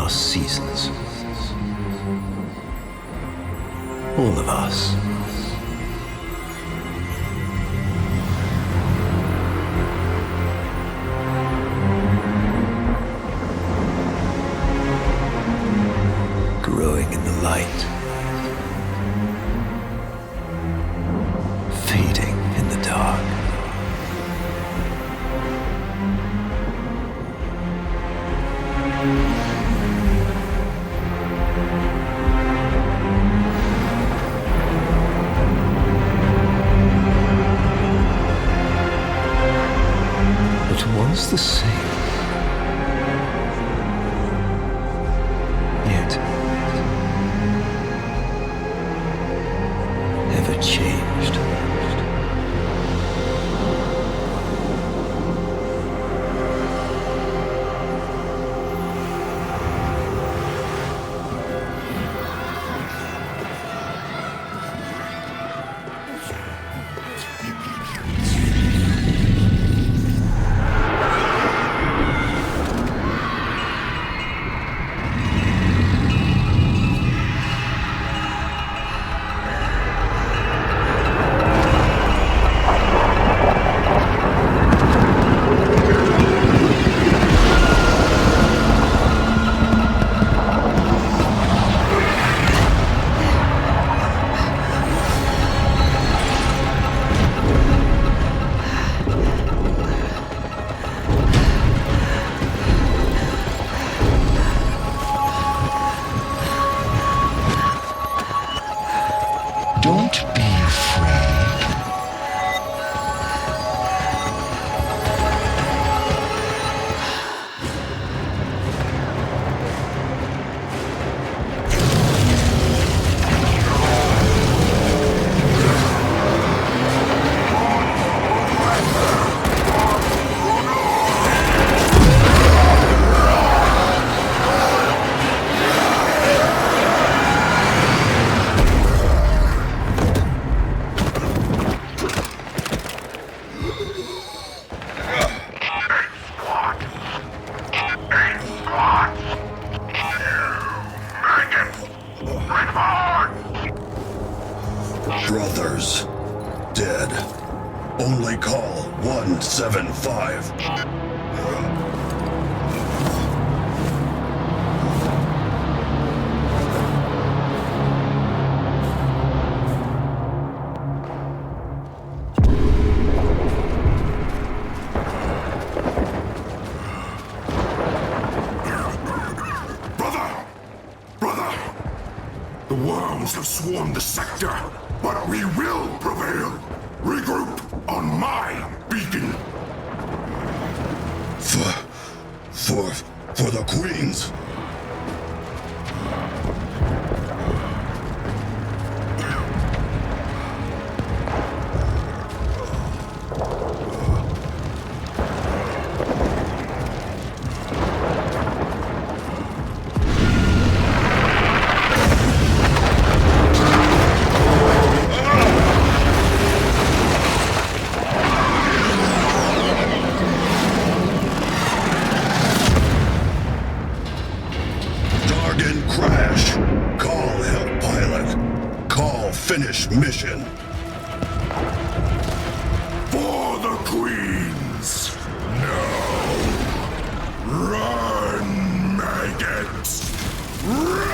lost seasons. All of us. Growing in the light. Fading in the dark. Once the same, yet ever changed. Don't be afraid. Brothers, dead. Only call 175. Brother! The worms have swarmed the sector, but we will prevail. Regroup on my beacon. For the Queens. Crash. Call help pilot. Call finish mission. For the Queens. No. Run, maggots. Run!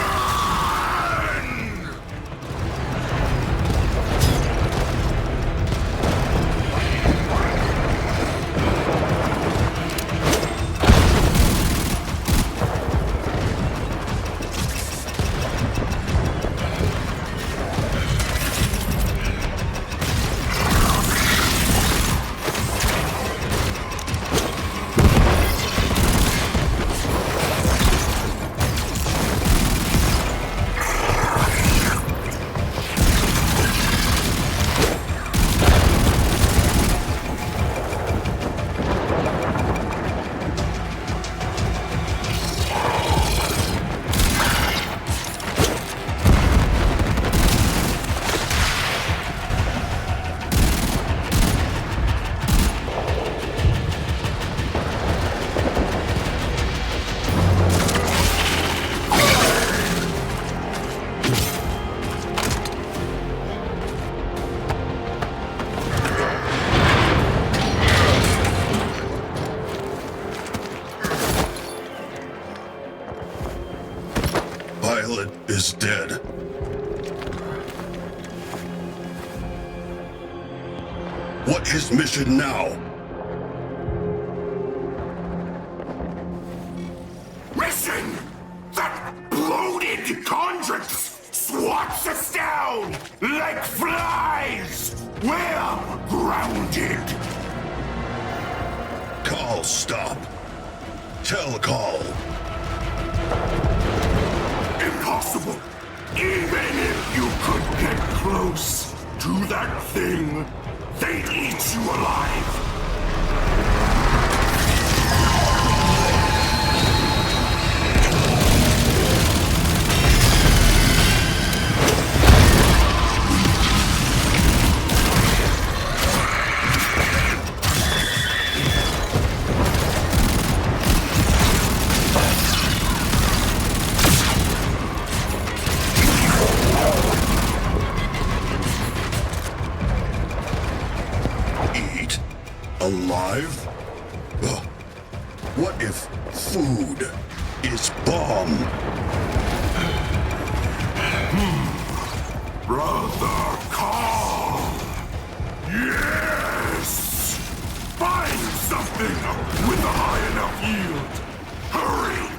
is dead. What is mission now? Mission! That bloated convict swats us down like flies! We're grounded! Call, stop. Tell Call. Impossible! Even if you could get close to that thing, they'd eat you alive! Alive? Ugh. What if food is bomb? Brother Carl! Yes! Find something with a high enough yield! Hurry!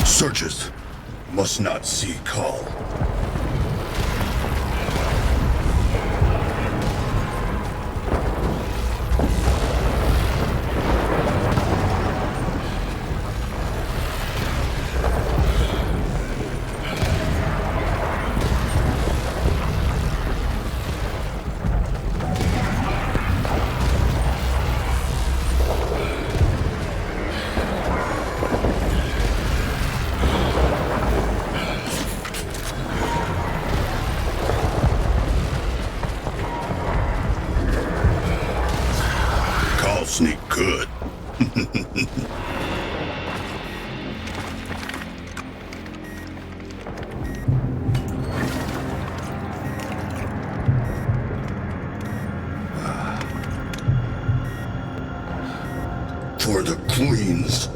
Searches must not see Call. queens.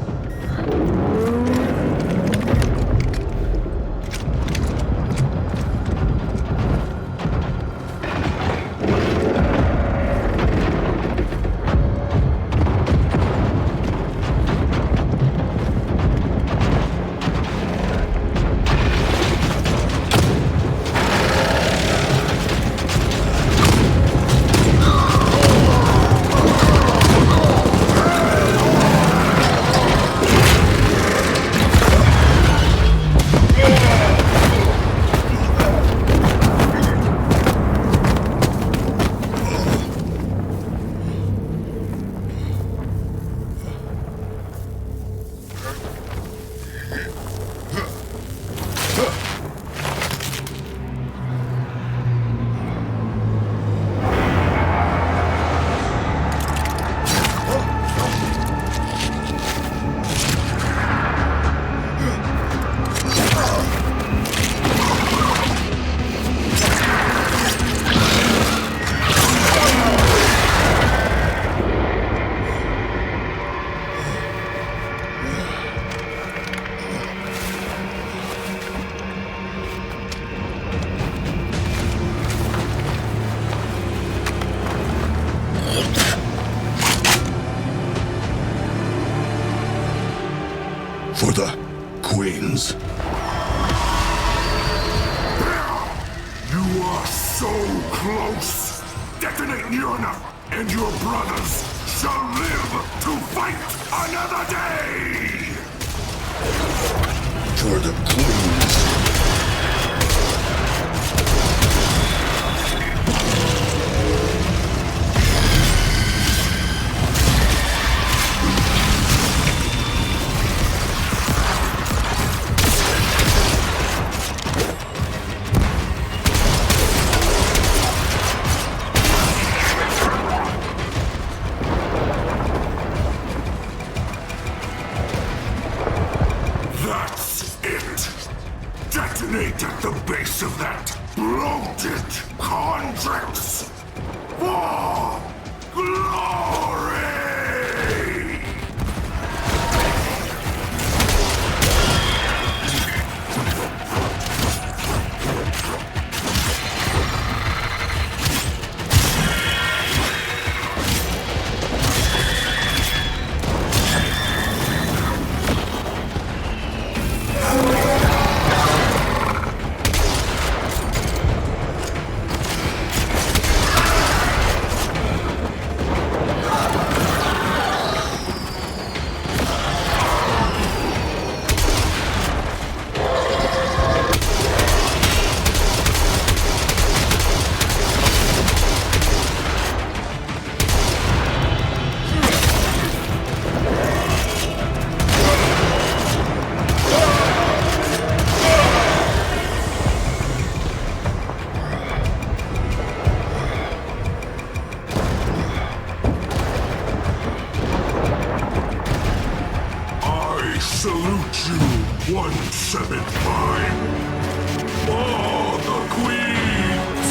For the queens. You are so close! Detonate near enough, and your brothers shall live to fight another day! For the queens. That's it! Detonate at the base of that bloated contracts for glory! Salute you, 175! For the queens!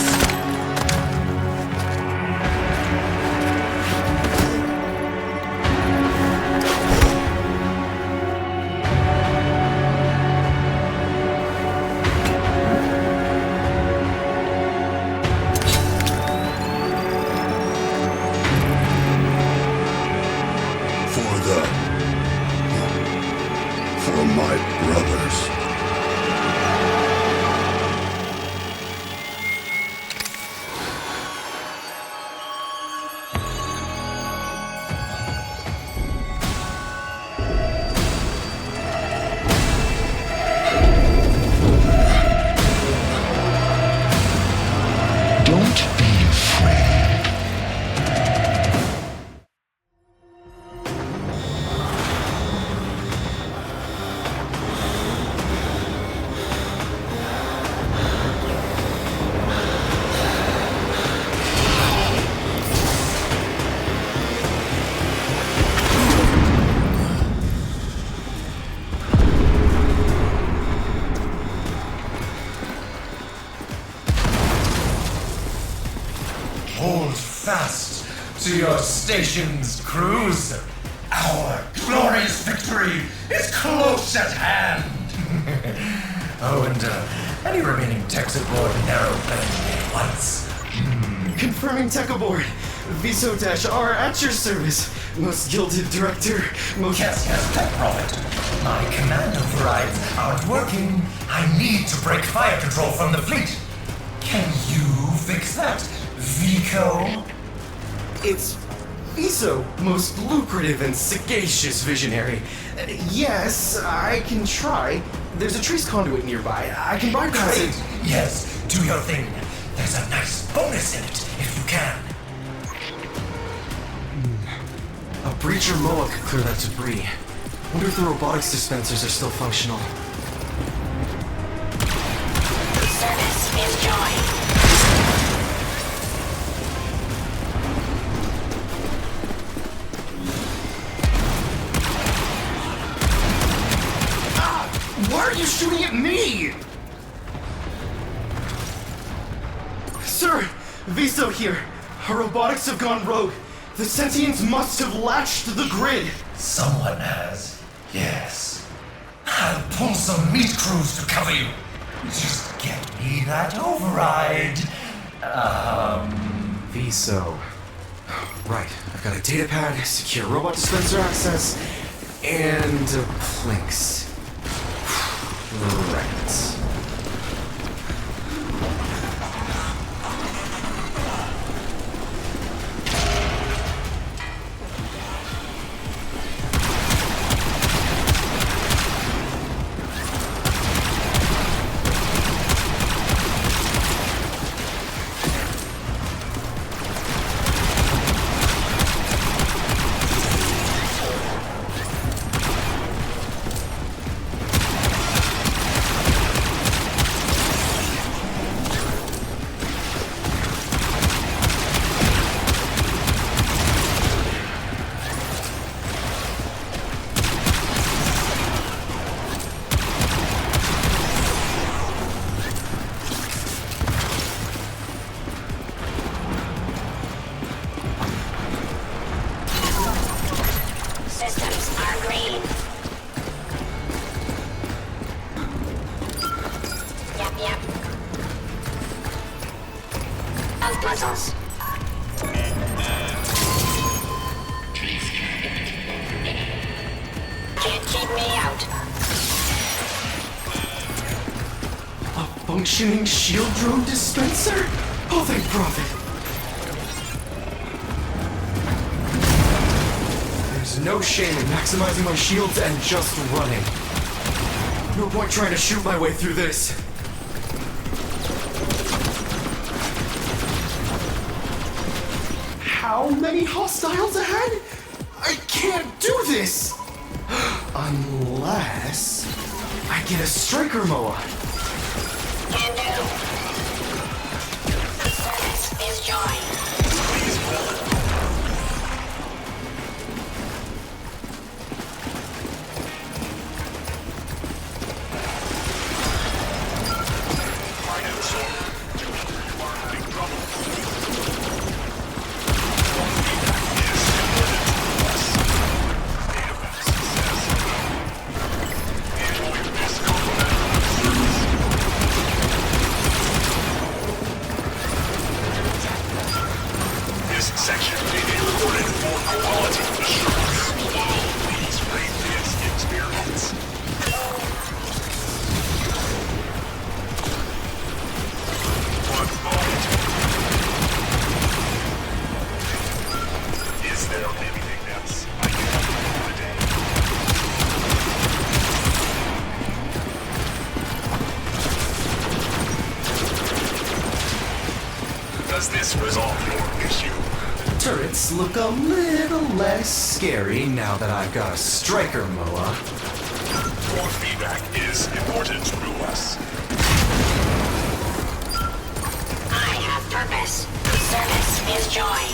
For my brothers. Don't be afraid. Hold fast to your station's crews. Our glorious victory is close at hand! Oh, and any remaining techs aboard narrow band lights? Confirming tech aboard. Viso-R at your service. Most gilded director, most... Yes, Tech Prophet. My command overrides aren't working. I need to break fire control from the fleet. Can you fix that, Vico? It's Viso, most lucrative and sagacious visionary. Yes, I can try. There's a trace conduit nearby. I can bypass Great. it. Yes, do your thing. There's a nice bonus in it, if you can. A breacher MOA could clear that debris. Wonder if the robotics dispensers are still functional. Service is joy. Why are you shooting at me? Sir, Viso here. Our robotics have gone rogue. The sentients must have latched the grid. Someone has. Yes. I'll pull some meat crews to cover you. Just get me that override. Viso. Right, I've got a data pad, secure robot dispenser access, and a Plinks. Right. Systems are green. Yep. Of puzzles. Can't keep me out. A functioning shield drone dispenser? Oh, thank Prophet. There's no shame in maximizing my shields and just running. No point trying to shoot my way through this. How many hostiles ahead? I can't do this! Unless I get a striker MOA. Can do. Service is joy. Section being recorded for quality assurance. Please rate this experience. One moment. Is there anything else I can do today? Does this resolve your issue? Turrets look a little less scary now that I've got a striker MOA. Your feedback is important to us. I have purpose. Service is joy.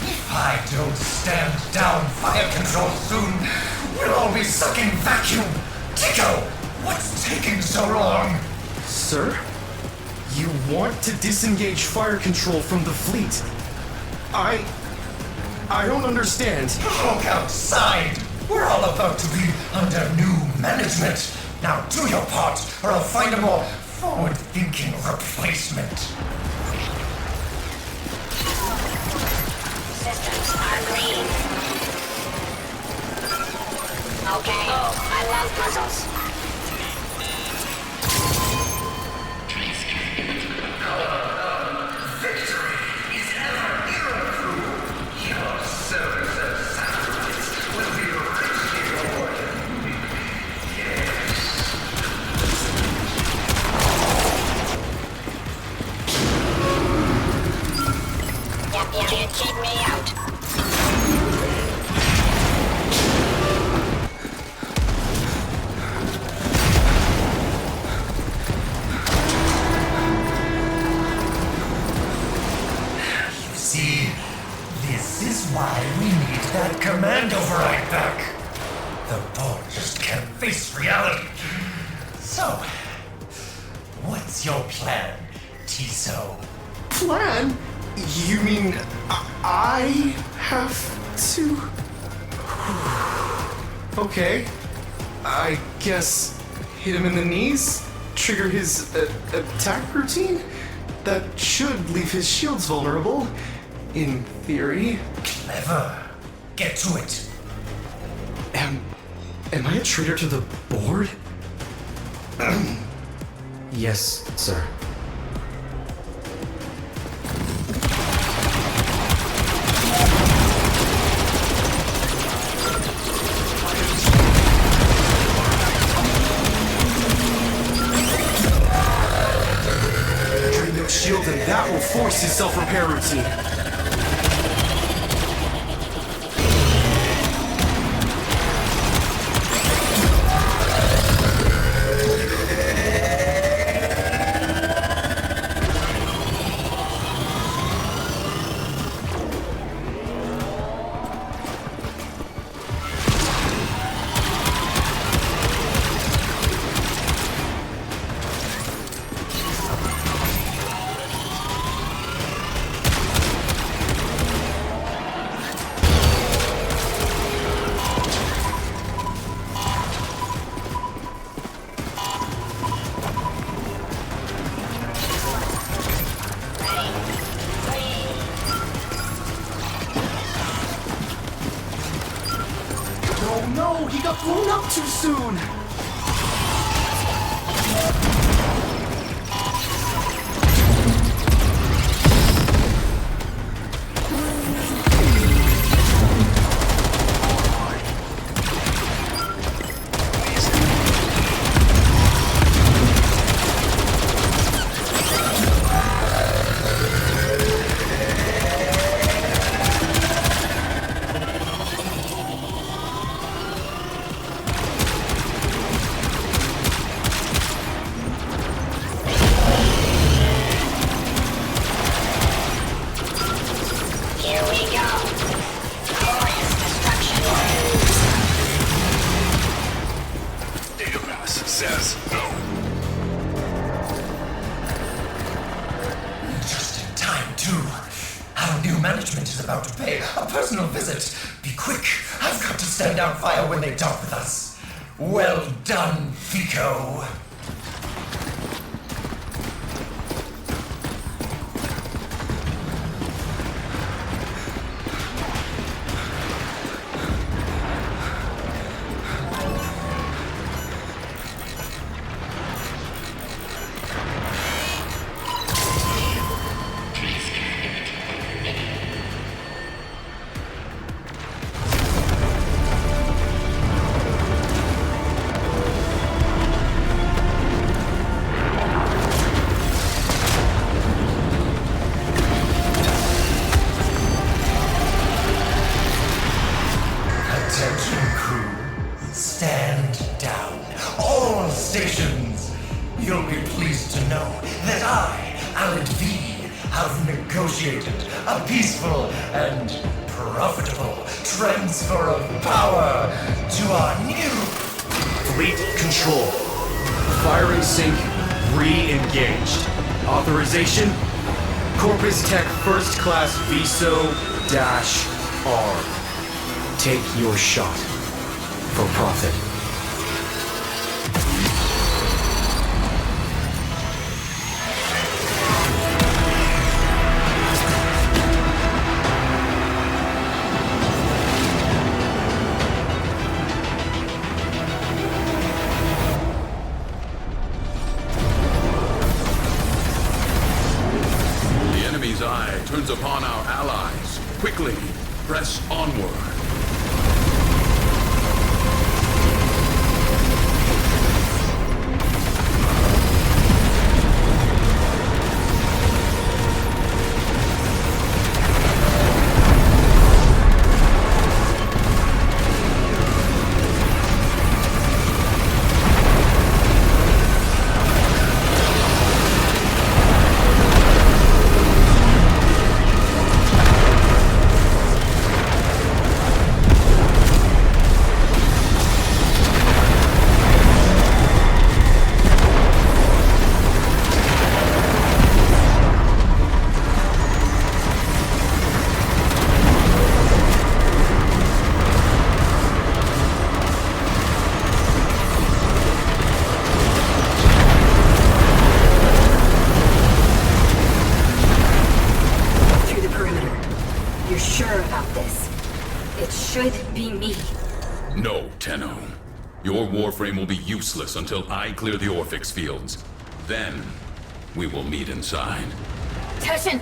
If I don't stand down fire control soon, we'll all be sucking vacuum. Tico, what's taking so long? Sir? You want to disengage fire control from the fleet? I don't understand. Look outside! We're all about to be under new management. Now do your part, or I'll find a more forward-thinking replacement. Systems are green. Okay. Oh, I love puzzles. Victory is ever nearer, crew. Your service as satellites will be richly rewarded. Yep, you can't keep me out. You see, this is why we need that command override back. The board just can't face reality. So, what's your plan, Tiso? Plan? You mean I have to? Okay. I guess hit him in the knees? Trigger his attack routine? That should leave his shields vulnerable. In theory. Clever. Get to it. Am I a traitor to the board? Yes, sir. Drain those shields and that will force his self-repair routine. Oh no, he got blown up too soon! Here we go. Glorious destruction. Database says no. Just in time, too. Our new management is about to pay a personal visit. Be quick. I've got to stand down fire when they dock with us. Well done, Vico. Attention, crew. Stand down. All stations. You'll be pleased to know that I, Alan V, have negotiated a peaceful and profitable transfer of power to our new Fleet control. Firing sync re-engaged. Authorization? Corpus Tech First Class Viso-R. Take your shot. For profit. The enemy's eye turns upon our allies. Quickly, press onward. Should be me. No, Tenno. Your Warframe will be useless until I clear the Orphix fields. Then, we will meet inside. Teshin,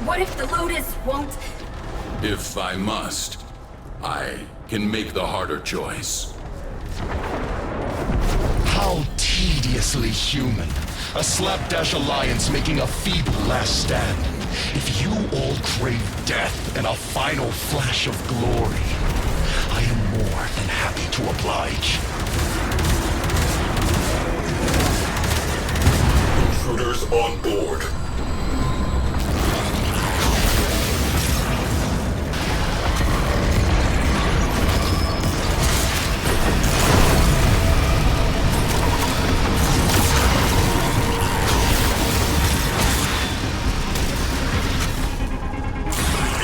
what if the Lotus won't... If I must, I can make the harder choice. How tediously human. A slapdash alliance making a feeble last stand. If you all crave death and a final flash of glory, I am more than happy to oblige. Intruders on board.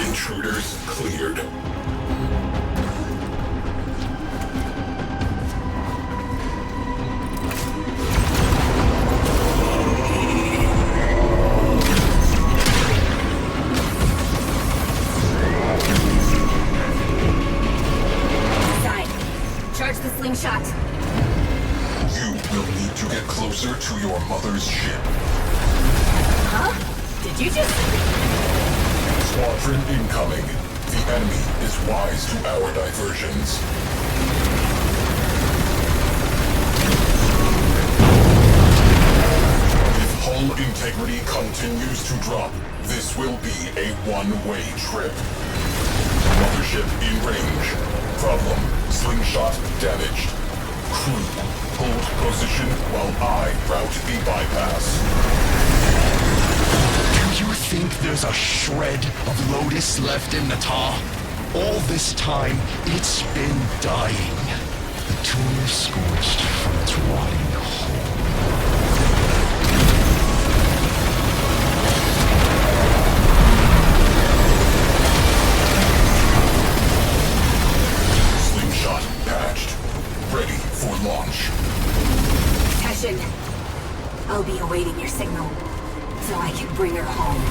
Intruders cleared. Slingshot. You will need to get closer to your mother's ship. Huh? Did you just... Squadron incoming. The enemy is wise to our diversions. If hull integrity continues to drop, this will be a one-way trip. Mothership in range. Problem, slingshot damaged. Crew, hold position while I route the bypass. Do you think there's a shred of Lotus left in the tar? All this time, it's been dying. The tomb scorched from its rotting hole. Patched. Ready for launch. Teshin, I'll be awaiting your signal, so I can bring her home.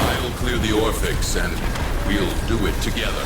I'll clear the Orphix, and we'll do it together.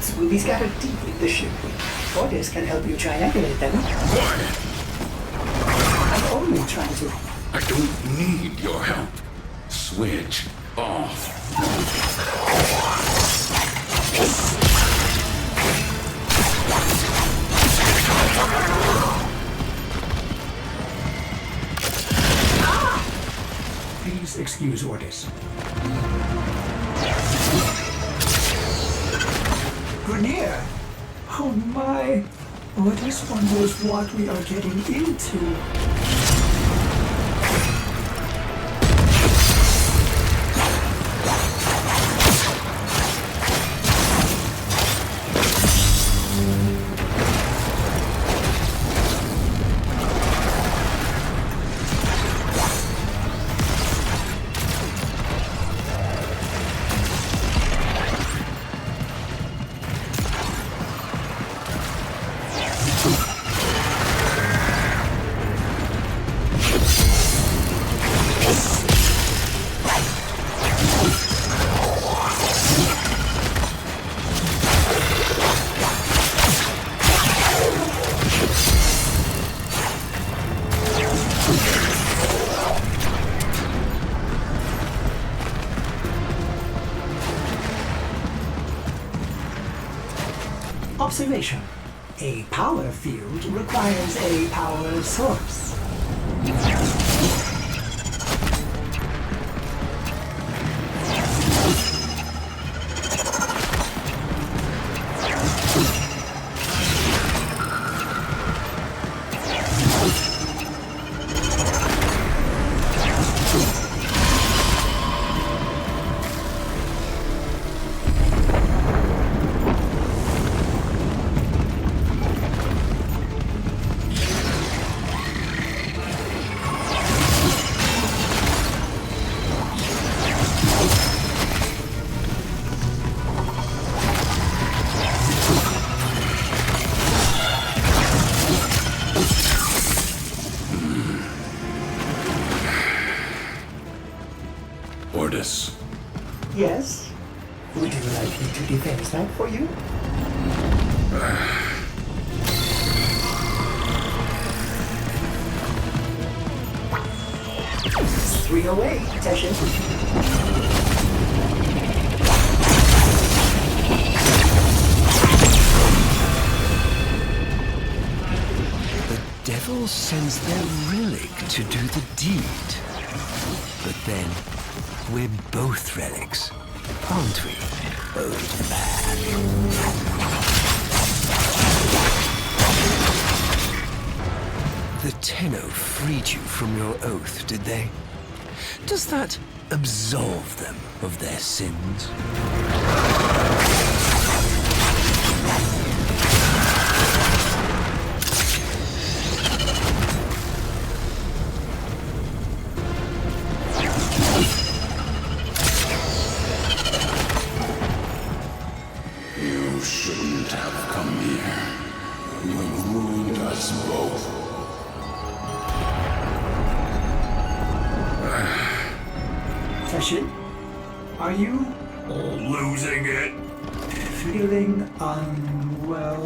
codes will be scattered deep in the ship. Orders can help you triangulate them. Quiet! I'm only trying to... I don't need your help. Switch off. Please excuse Orders. Grenier! Oh my! Orders wonders what we are getting into. Observation. A power field requires a power source. Orders. Yes? Would you like me to defend that for you? 308, Teshin. The devil sends their relic to do the deed. But then, we're both relics, aren't we, old man? The Tenno freed you from your oath, did they? Does that absolve them of their sins? You shouldn't have come here. You've ruined us both. Teshin, are you Losing it. feeling unwell?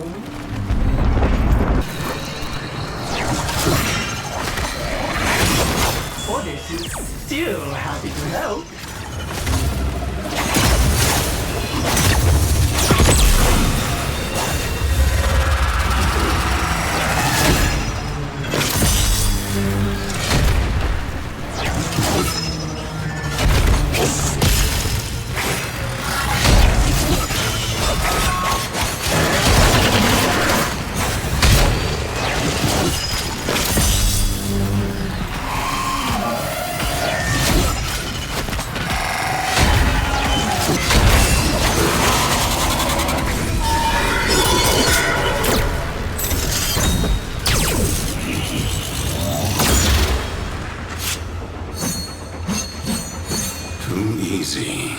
Orders is still happy to help. Easy.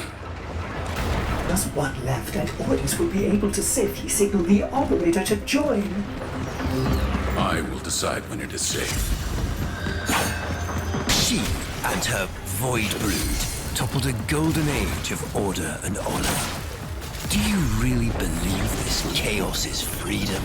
Just one left, and Orders will be able to safely signal the operator to join. I will decide when it is safe. She and her void brood toppled a golden age of order and honor. Do you really believe this chaos is freedom?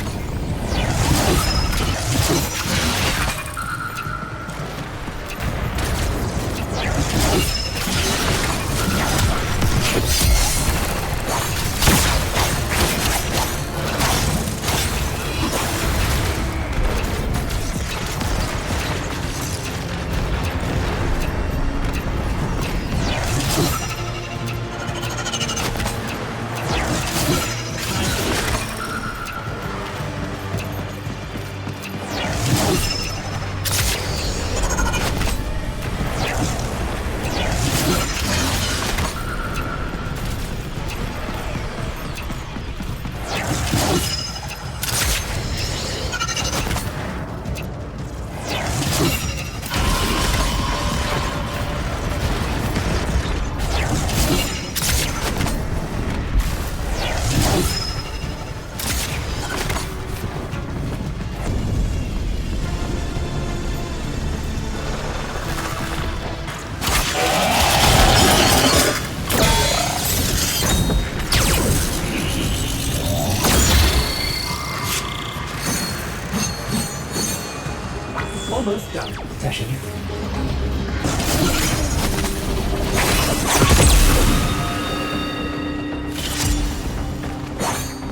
Almost done, session.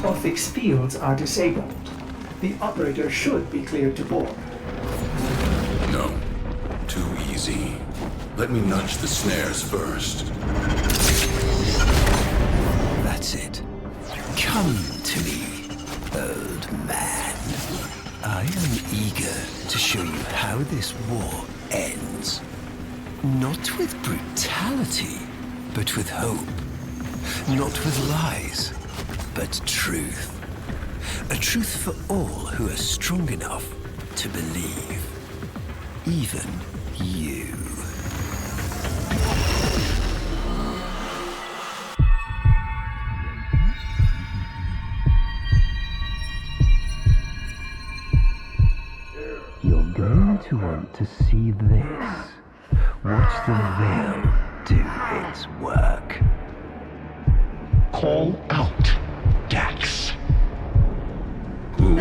All fixed fields are disabled. The operator should be cleared to board. No. Too easy. Let me nudge the snares first. That's it. Come to me, old man. I am eager to show you how this war ends. Not with brutality, but with hope. Not with lies, but truth. A truth for all who are strong enough to believe. Even you. You're going to want to see this. Watch the veil do its work. Call out, Dax. Cool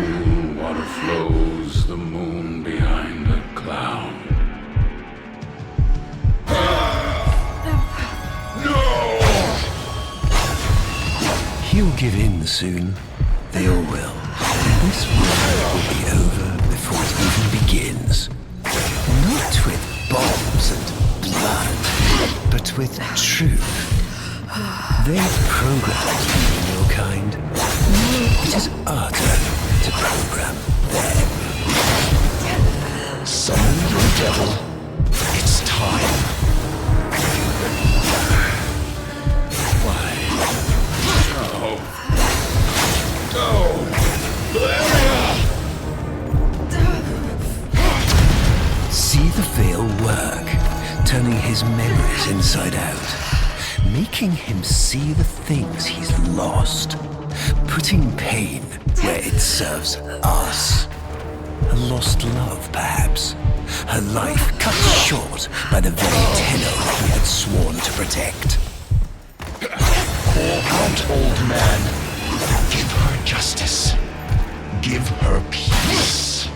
water flows, the moon behind a cloud. He'll give in soon. They all will. This war will be over before it even begins. Not with bombs and blood, but with truth. They've programmed you in your kind. It is our turn to program them. Summon your devil. It's time. Why? See the veil work, turning his memories inside out, making him see the things he's lost, putting pain where it serves us. A lost love, perhaps. Her life cut short by the very tenor he had sworn to protect. Call out, old man. Give her justice. Give her peace.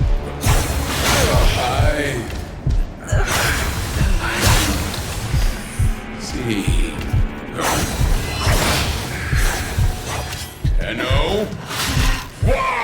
See. Tenno? Why?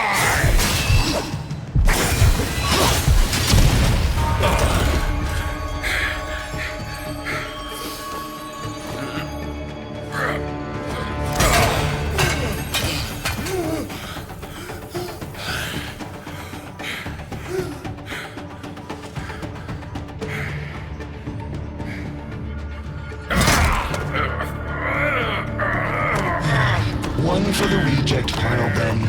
One for the reject pile, then.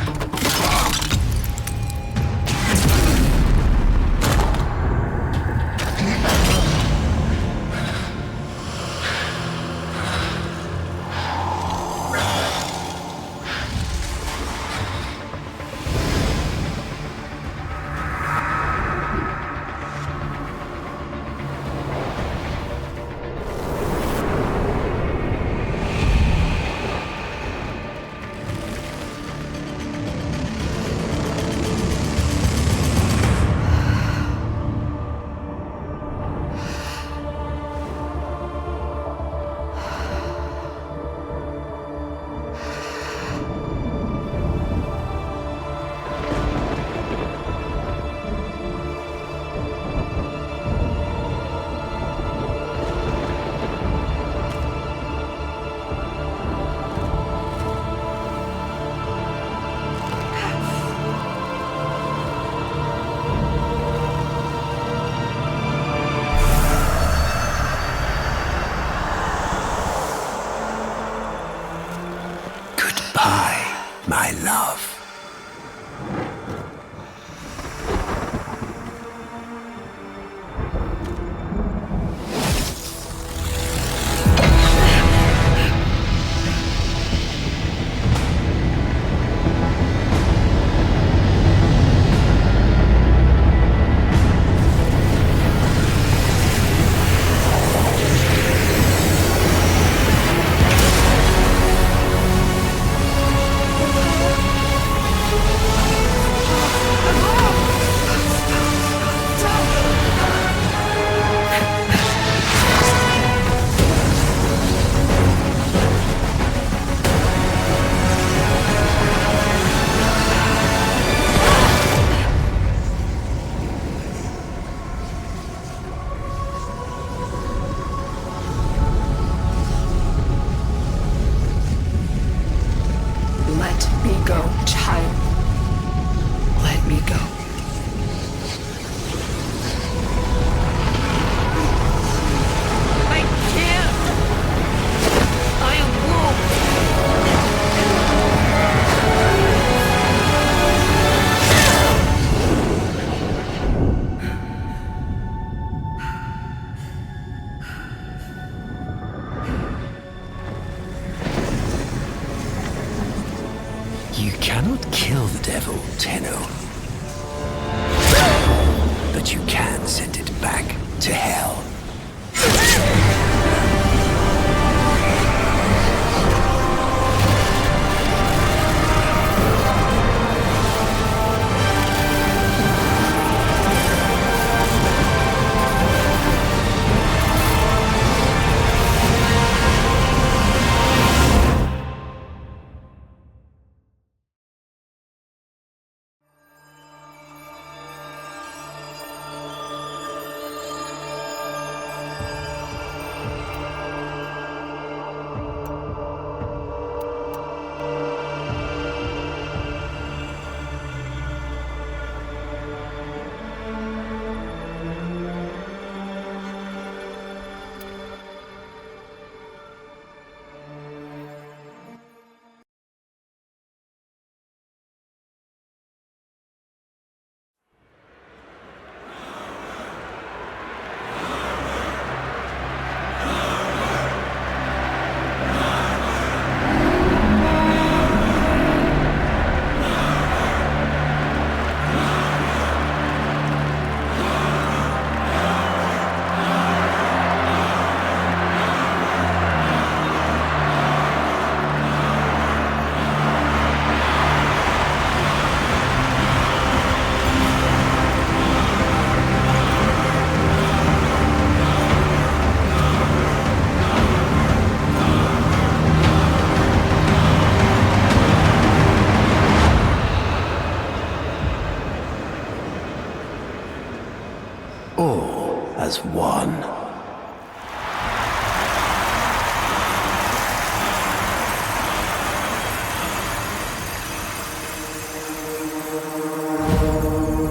all as one.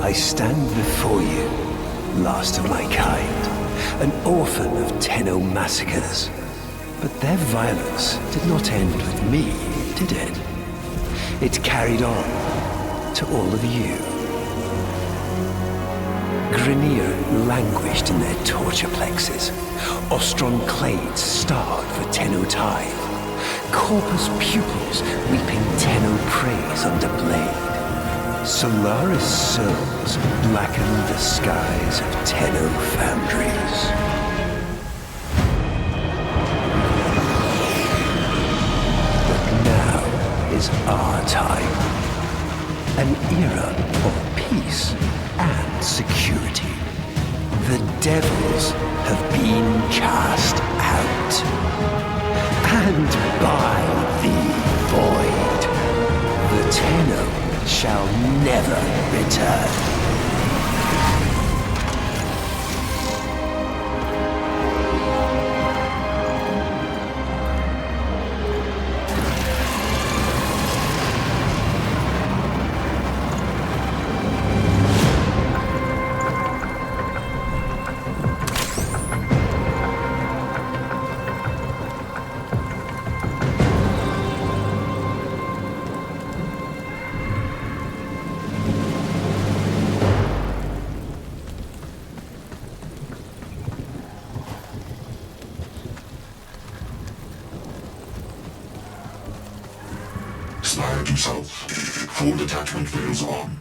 I stand before you, last of my kind, an orphan of Tenno massacres. But their violence did not end with me, did it? It carried on to all of you. Grineer languished in their torture plexes. Ostron clades starved for Tenno tithe. Corpus pupils weeping Tenno praise under blade. Solaris souls blackened the skies of Tenno foundries. But now is our time. An era of peace and security. The devils have been cast out. And by the void, the Tenno shall never return. Slide yourself. Full detachment fails on.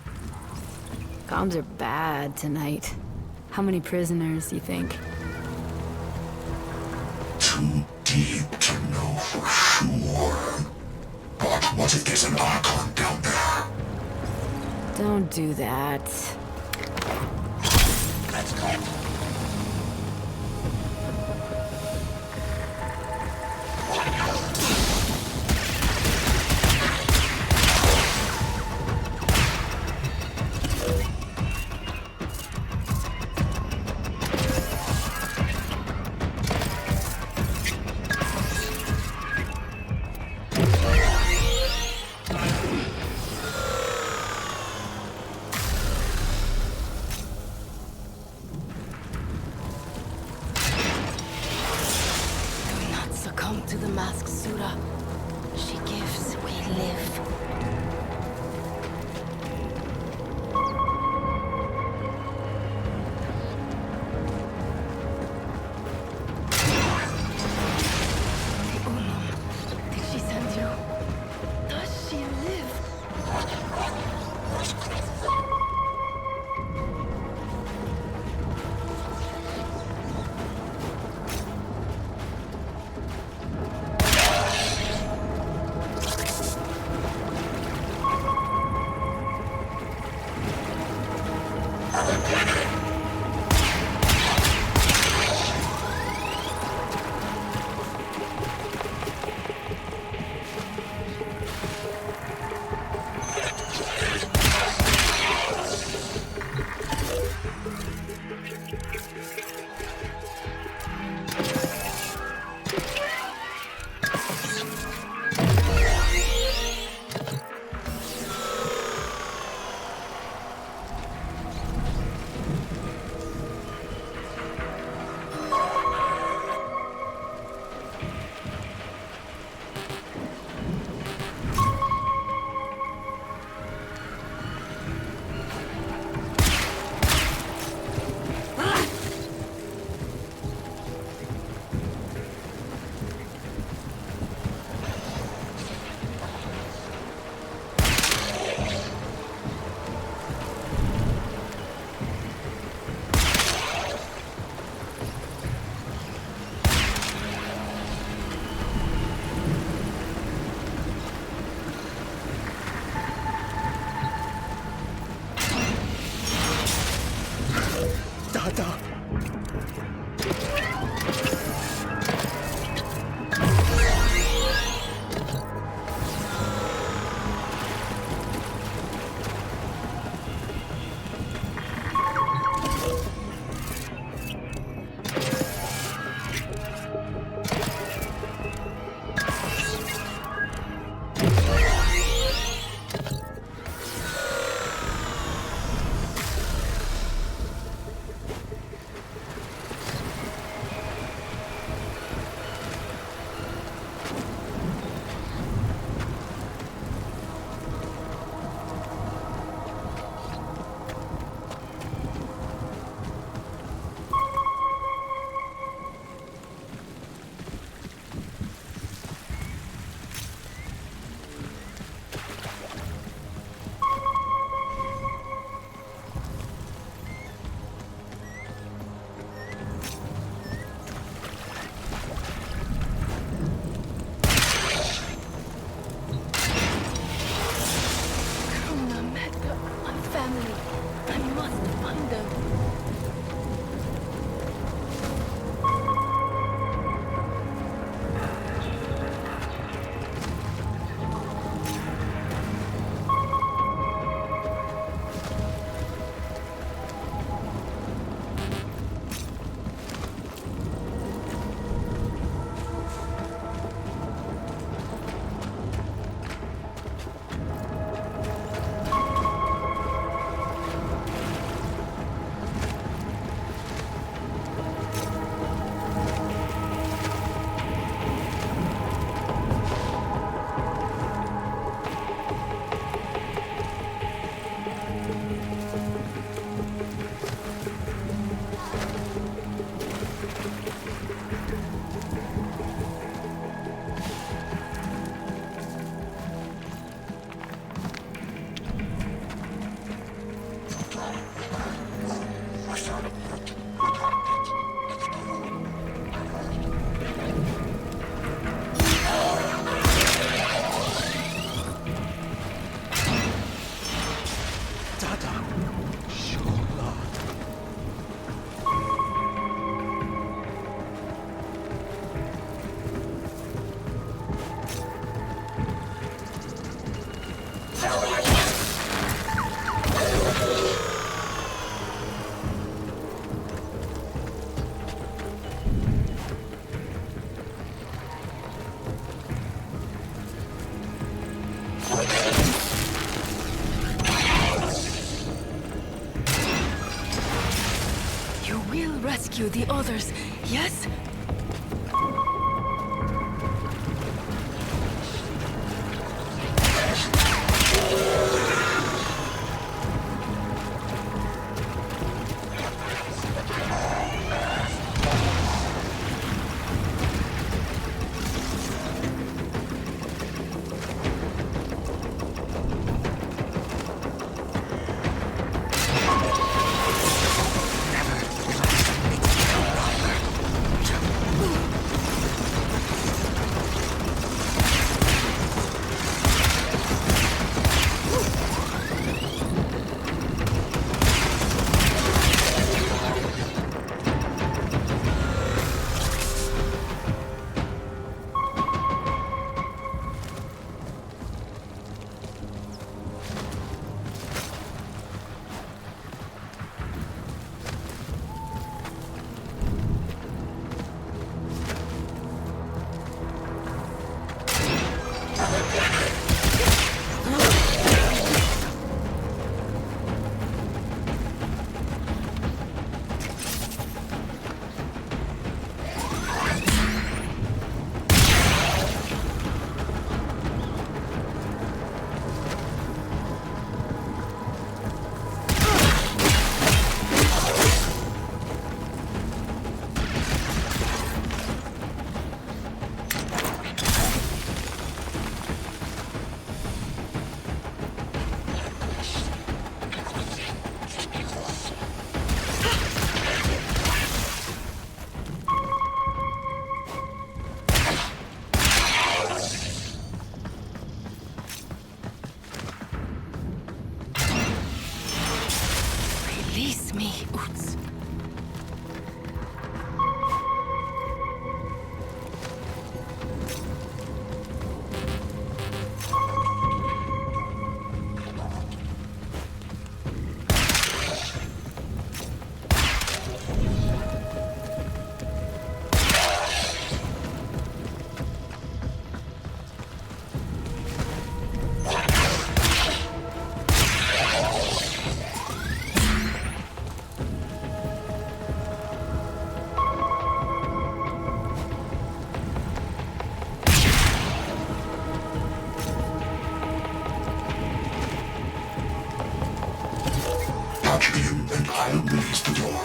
Comms are bad tonight. How many prisoners, you think? Too deep to know for sure. But what if there's an Archon down there? Don't do that. Let's go. Come to the mask, Sura. She gives, we live. The Unum. Did she send you? Does she live? You will rescue the others, yes? Release me, Utz. Touch him and I'll release the door.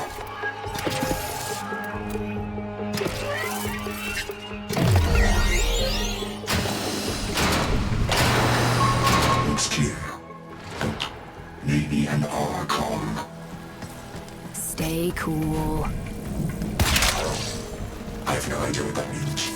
Looks clear. But maybe an Archon. Stay cool. I have no idea what that means.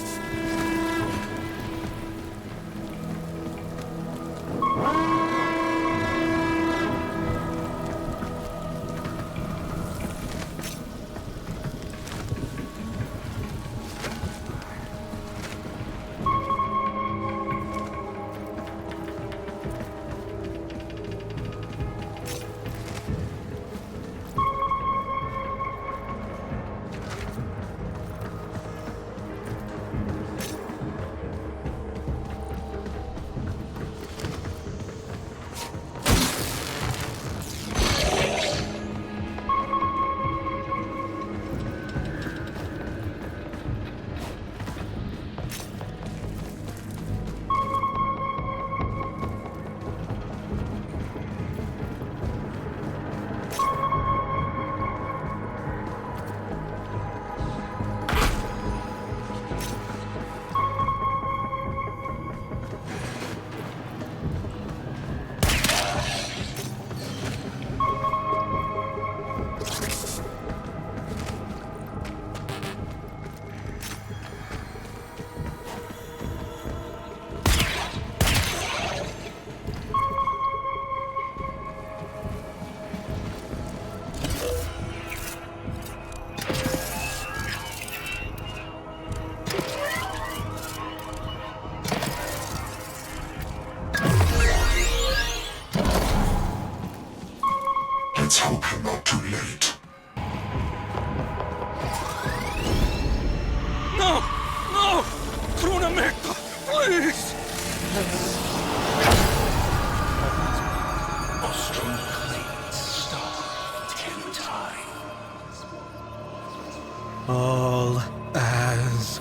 all as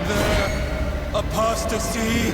their apostasy.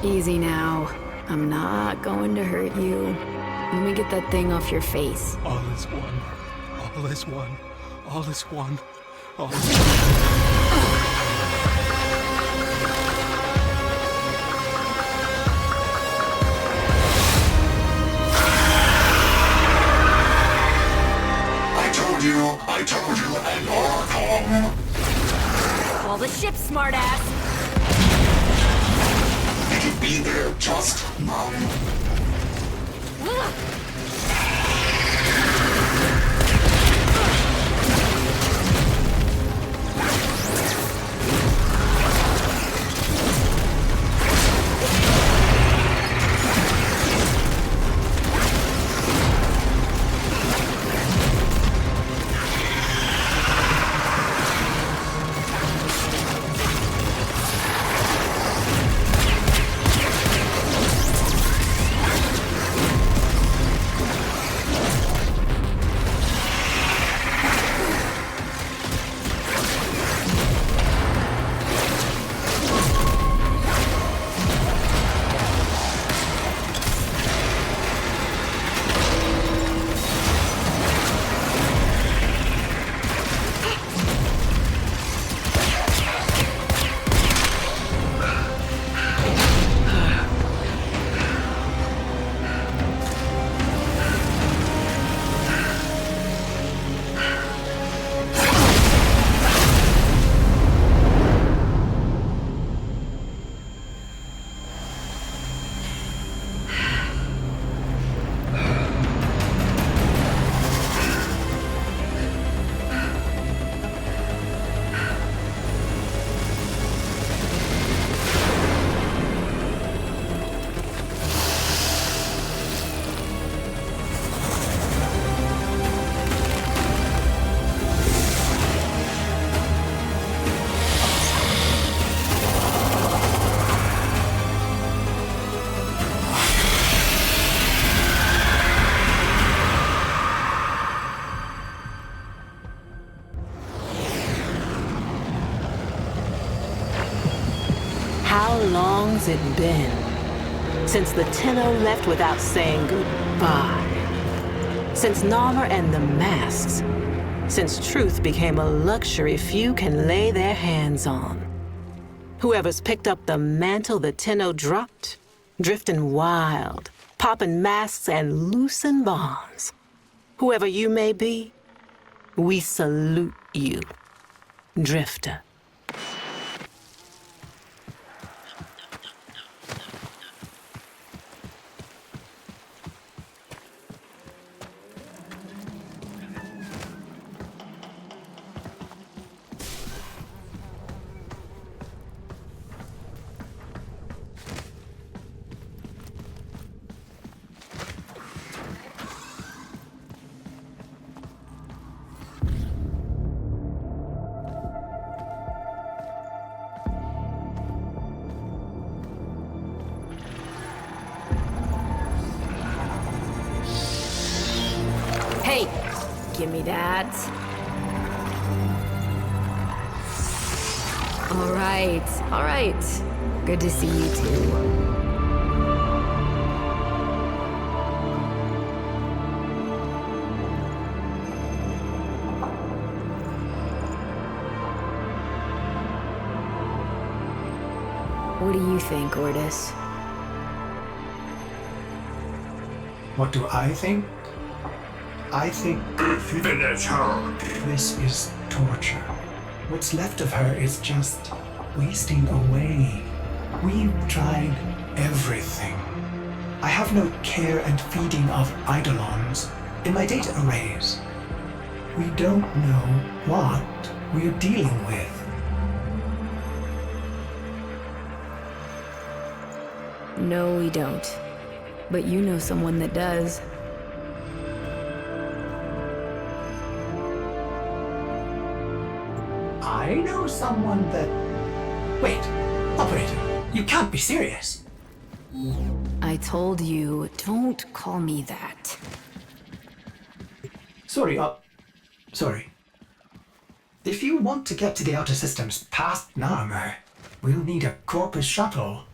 Easy now. I'm not going to hurt you. Let me get that thing off your face. All is one. All is one. All is one. All is one. I told you, and you're calm. Well, the ship, smartass. It'll be there just now. How long's it been since the Tenno left without saying goodbye? Since Narmer and the masks? Since truth became a luxury few can lay their hands on? Whoever's picked up the mantle the Tenno dropped, drifting wild, popping masks and loosen bonds. Whoever you may be, we salute you, Drifter. give me that. All right. Good to see you too. What do you think, Ordis? What do I think? I think Finish her! this is torture. What's left of her is just wasting away. We've tried everything. I have no care and feeding of eidolons in my data arrays. We don't know what we're dealing with. No, we don't. But you know someone that does. I know someone that... Wait, operator, you can't be serious. I told you, don't call me that. Sorry. If you want to get to the outer systems past Narmer, we'll need a Corpus shuttle.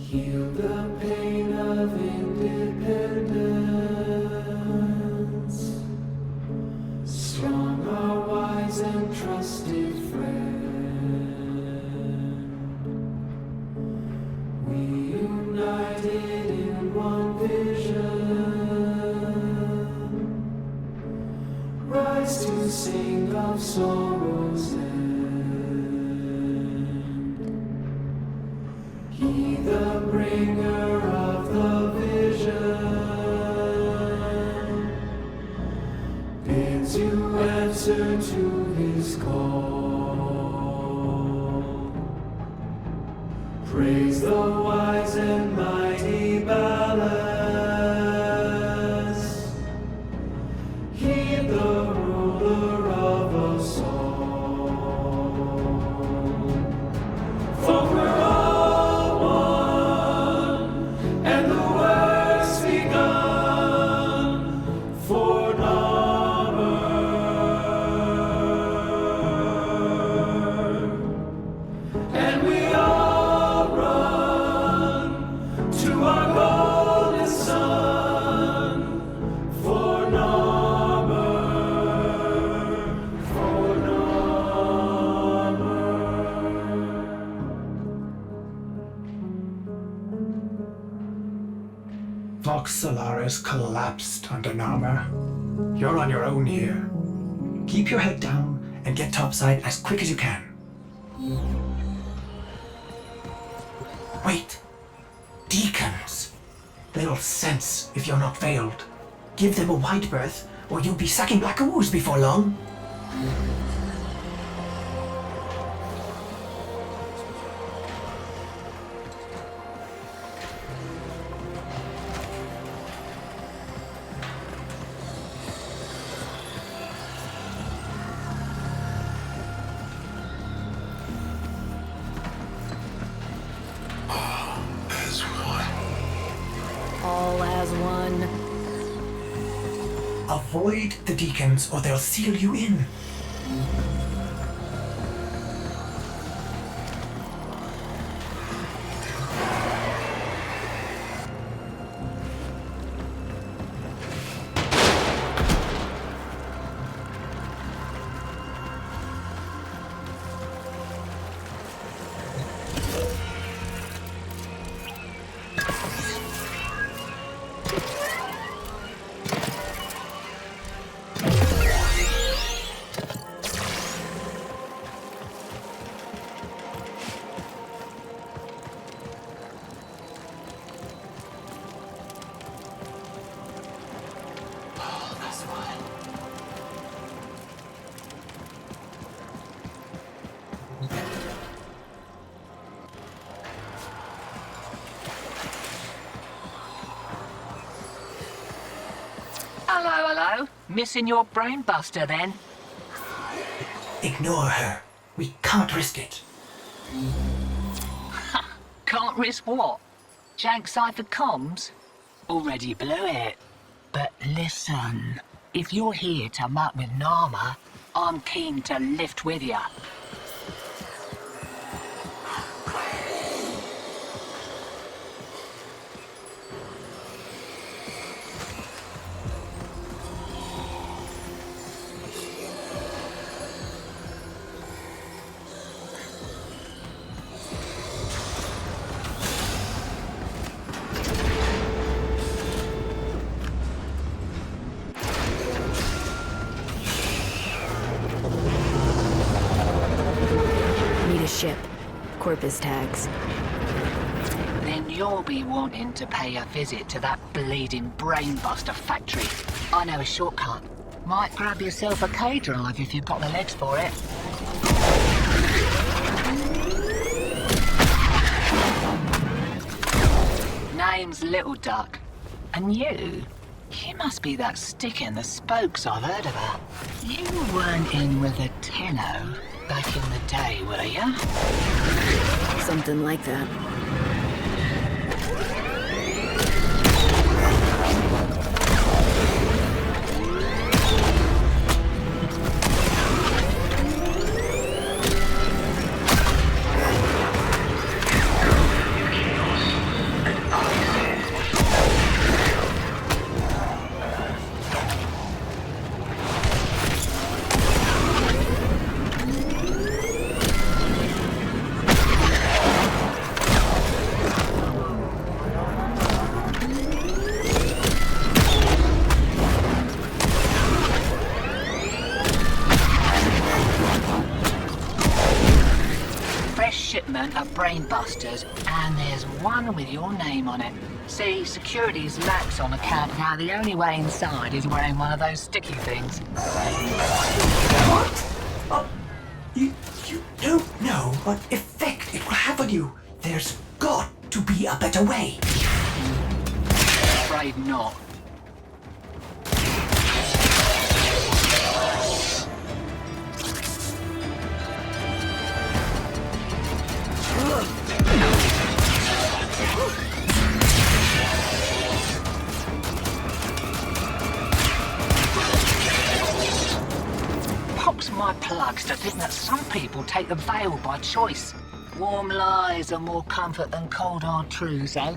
Heal the pain of independence. Strong, our wise and trusted friend. We united in one vision. Rise to sing of sorrow's end. He the bringer of the vision bids you answer to his call. Praise the wise and mighty Ballas. Heed the ruler of us all. Vox Solaris collapsed under Narmer. You're on your own here. Keep your head down and get topside as quick as you can. Wait. Deacons. They'll sense if you're not veiled. Give them a wide berth, or you'll be sucking black ooze before long. All as one. Avoid the deacons or they'll seal you in. Hello? Missing your brain buster then? Ignore her. We can't risk it. Can't risk what? Jank cipher comms? Already blew it. But listen, if you're here to muck with Nama, I'm keen to lift with ya. Ship. Corpus tags. Then you'll be wanting to pay a visit to that bleeding brainbuster factory. I know a shortcut. Might grab yourself a K-drive if you've got the legs for it. Name's Little Duck. And you must be that stick in the spokes I've heard about. You weren't in with a tenno back in the day, were ya? Something like that. Of brainbusters, and there's one with your name on it. See, security's lax on account now. The only way inside is wearing one of those sticky things. What? You don't know what effect it will have on you. There's got to be a better way. Afraid not. Pops my plugs to think that some people take the veil by choice. Warm lies are more comfort than cold hard truths, eh?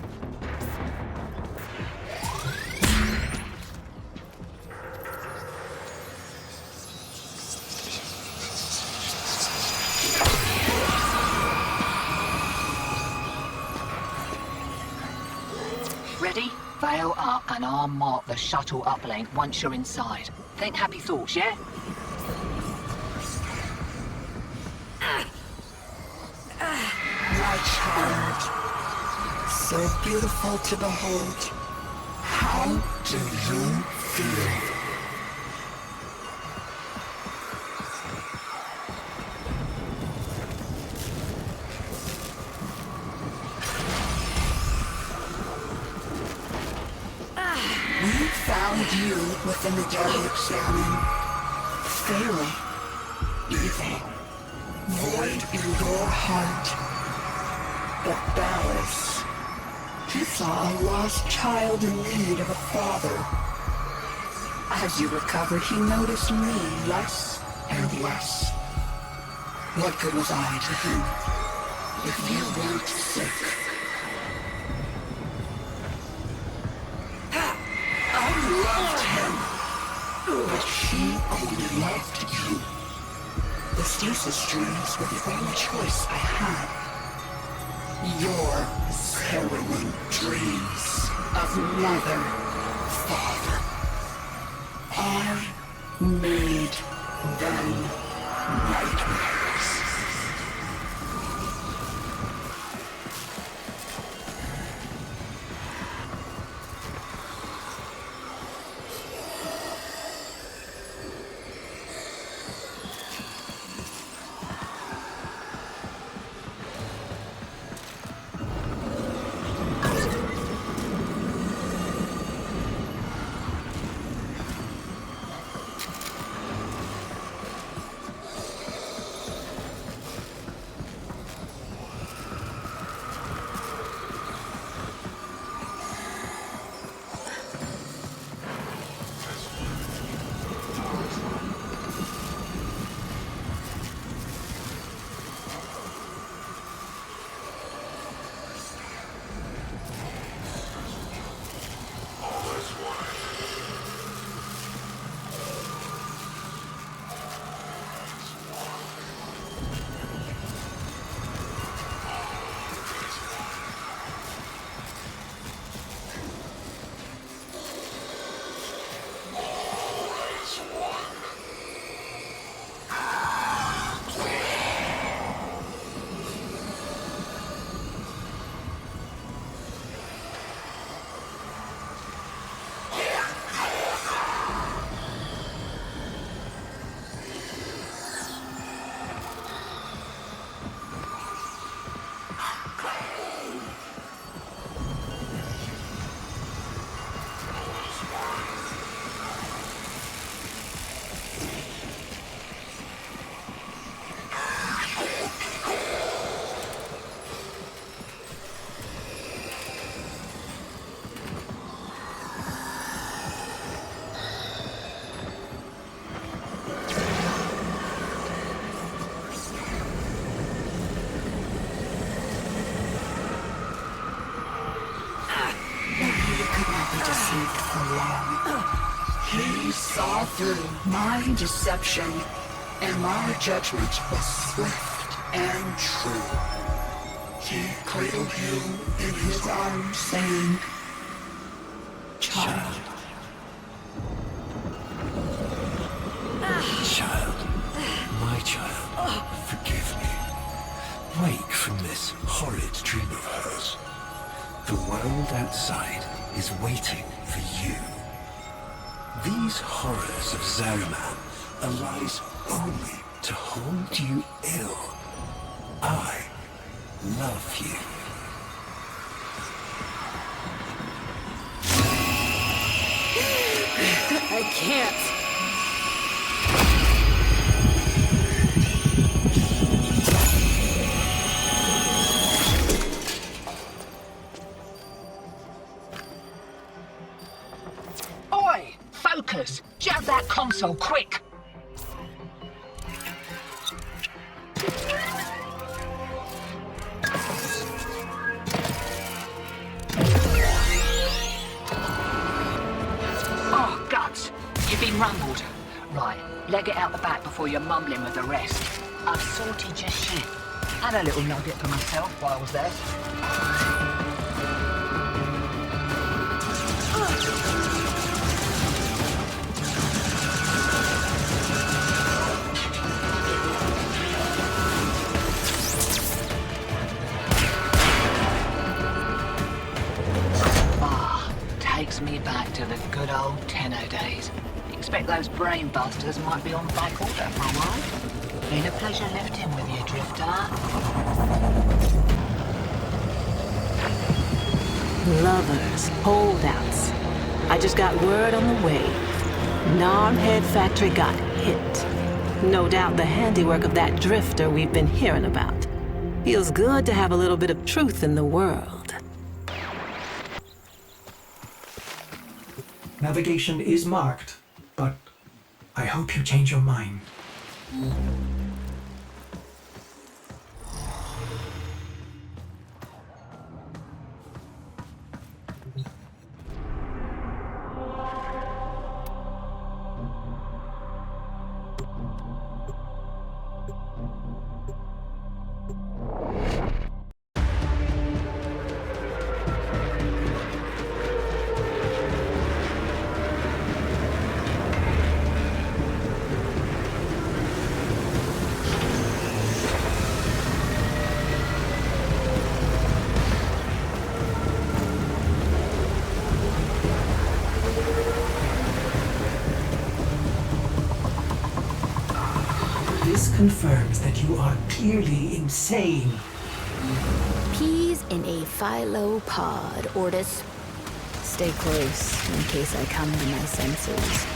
Ready? Veil up and I'll mark the shuttle uplink once you're inside. Think happy thoughts, yeah? My child, so beautiful to behold. How do you feel? We found you within the derelict examine. Failing. Evil. Void in your heart. But Ballas, he saw a lost child in need of a father. As you recovered, he noticed me less and less. What good was I to him if you weren't sick? I loved him, but he only loved you. The stasis streams were the only choice I had. Your harrowing dreams of mother, father. I made them nightmares. He saw through my deception, and my judgment was swift and true. He cradled you in his arms, saying, "Child." Child, my child, forgive me. Wake from this horrid dream of hers. The world outside is waiting for you. These horrors of Zariman arise only to hold you ill. I love you. I can't. Oi! Focus! Jab that console, quick! Oh, guts! You've been rumbled. Right, leg it out the back before you're mumbling with the rest. I've sorted your shit. And a little nugget for myself while I was there. takes me back to the good old Tenno days. Expect those brain busters might be on back order for a while. Been a pleasure lifting with you, Drifter. Lovers, holdouts. I just got word on the way. Narmhead Factory got hit. No doubt the handiwork of that drifter we've been hearing about. Feels good to have a little bit of truth in the world. Navigation is marked, but I hope you change your mind. This confirms that you are clearly insane. Peas in a phylopod, Ortis. Stay close in case I come to my senses.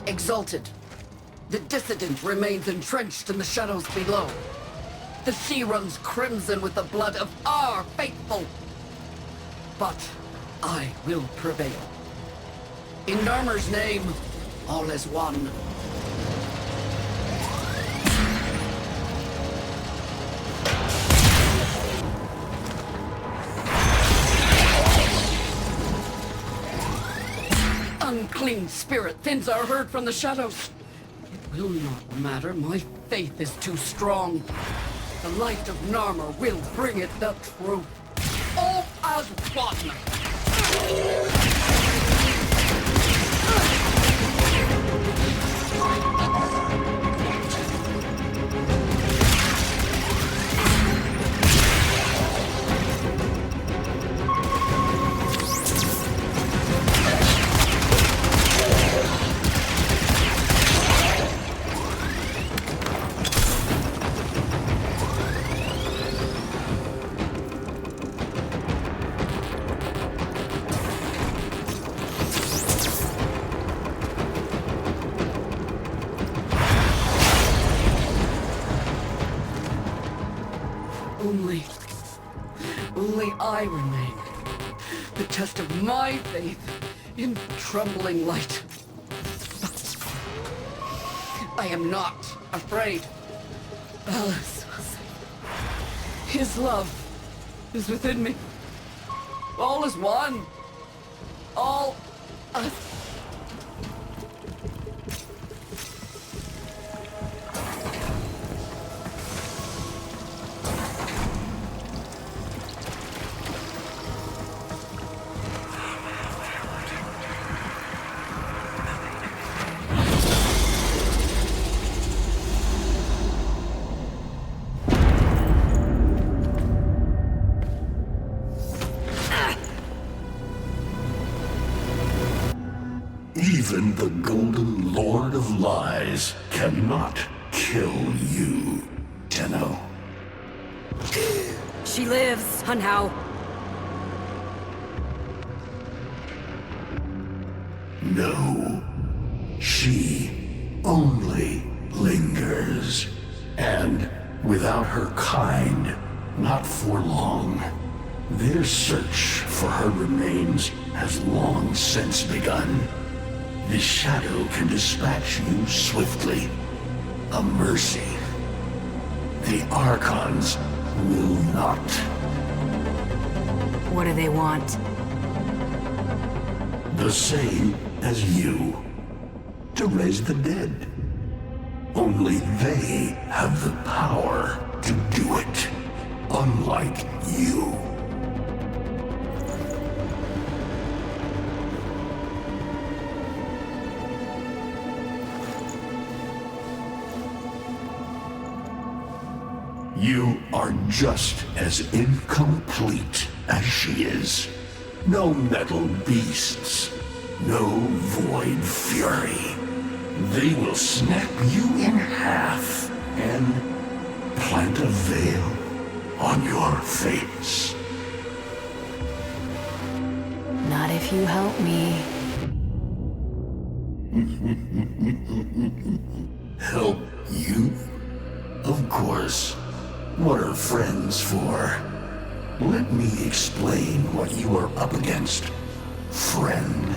Exalted. The dissident remains entrenched in the shadows below. The sea runs crimson with the blood of our faithful. But I will prevail. In Narmer's name, all is one. Unclean spirit thins are heard from the shadows. It will not matter, my faith is too strong. The light of Narmer will bring it the truth. All as one! Only I remain. The test of my faith in trembling light. But I am not afraid. Ballas, his love is within me. All is one. All us. Even the Golden Lord of Lies cannot kill you, Tenno. She lives, Hunhow. No. She only lingers. And without her kind, not for long. Their search for her remains has long since begun. The shadow can dispatch you swiftly. A mercy. The Archons will not. What do they want? The same as you. To raise the dead. Only they have the power to do it. Unlike you. You are just as incomplete as she is. No metal beasts, no void fury. They will snap you in half and plant a veil on your face. Not if you help me. Help you? Of course. What are friends for? Let me explain what you are up against, friend.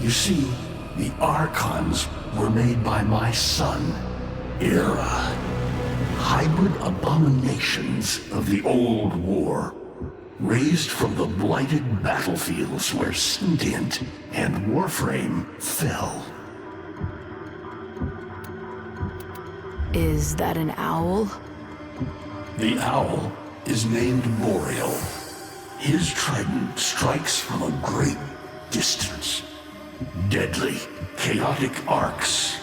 You see, the Archons were made by my son, Era. Hybrid abominations of the old war, raised from the blighted battlefields where Sentient and Warframe fell. Is that an owl? The owl is named Boreal. His trident strikes from a great distance. Deadly, chaotic arcs.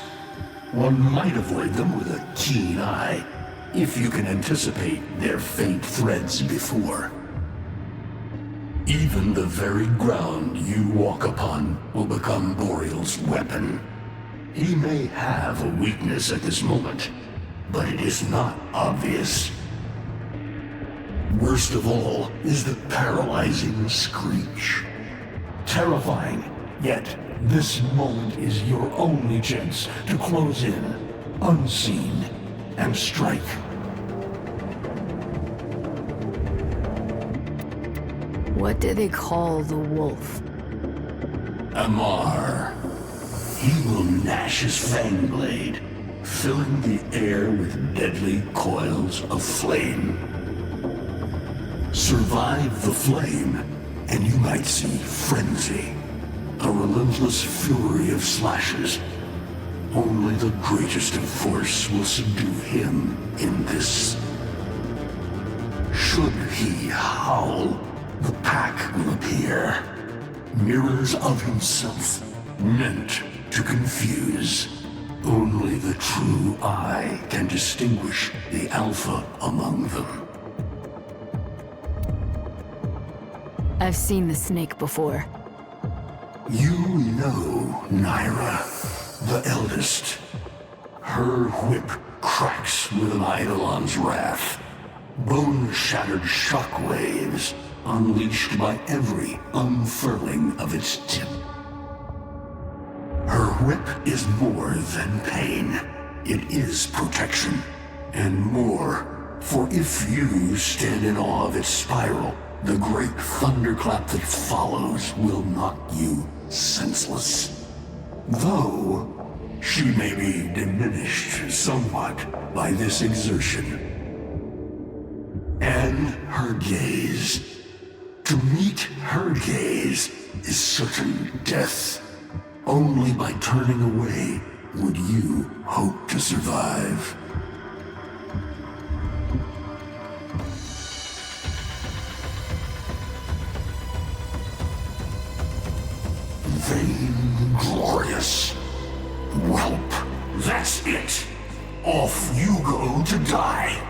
One might avoid them with a keen eye, if you can anticipate their faint threads before. Even the very ground you walk upon will become Boreal's weapon. He may have a weakness at this moment, but it is not obvious. Worst of all is the paralyzing screech. Terrifying, yet this moment is your only chance to close in, unseen, and strike. What do they call the wolf? Amar. He will gnash his fang blade, filling the air with deadly coils of flame. Survive the flame, and you might see frenzy, a relentless fury of slashes. Only the greatest of force will subdue him in this. Should he howl, the pack will appear. Mirrors of himself, meant to confuse. Only the true eye can distinguish the alpha among them. I've seen the snake before. You know Naira, the eldest. Her whip cracks with an Eidolon's wrath. Bone-shattered shockwaves unleashed by every unfurling of its tip. Her whip is more than pain. It is protection, and more, for if you stand in awe of its spiral, the great thunderclap that follows will knock you senseless. Though, she may be diminished somewhat by this exertion. And her gaze. To meet her gaze is certain death. Only by turning away would you hope to survive. Vainglorious. Whelp, that's it. Off you go to die.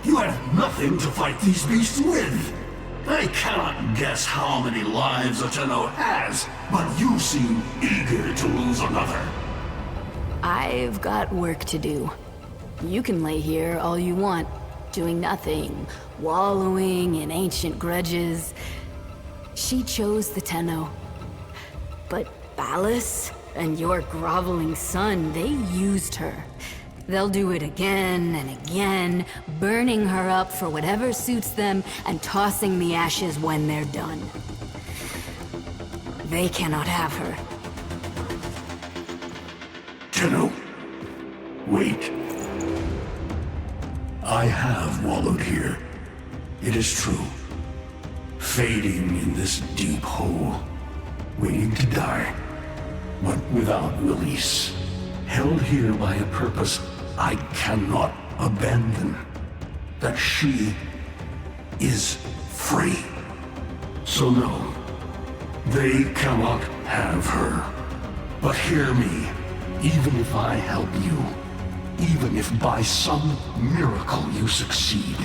You have nothing to fight these beasts with. I cannot guess how many lives a Tenno has, but you seem eager to lose another. I've got work to do. You can lay here all you want, doing nothing, wallowing in ancient grudges. She chose the Tenno. But Ballas and your groveling son, they used her. They'll do it again and again, burning her up for whatever suits them and tossing the ashes when they're done. They cannot have her. Tenno, wait. I have wallowed here. It is true. Fading in this deep hole, waiting to die, but without release. Held here by a purpose I cannot abandon. That she is free. So no, they cannot have her. But hear me, even if I help you, Even if by some miracle you succeed,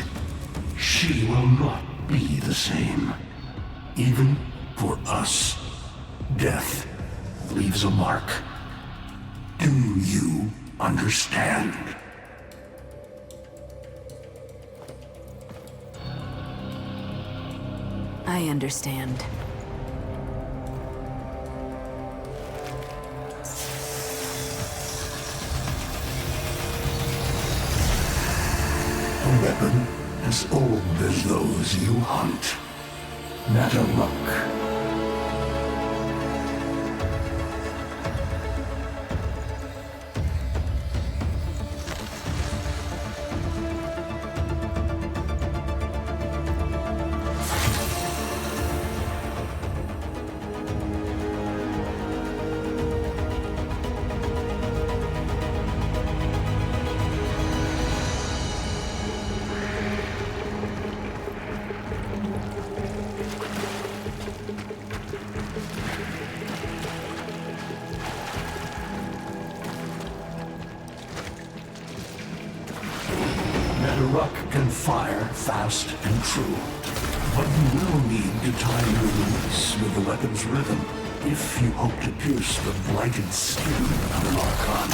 she will not be the same. Even for us, death leaves a mark. Do you understand? I understand. A weapon as old as those you hunt. Mataruk. Mataruk can fire fast and true, but you will need to time your release with the weapon's rhythm if you hope to pierce the blighted skin of an Archon.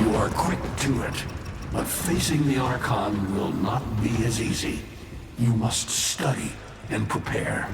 You are quick to it, but facing the Archon will not be as easy. You must study and prepare.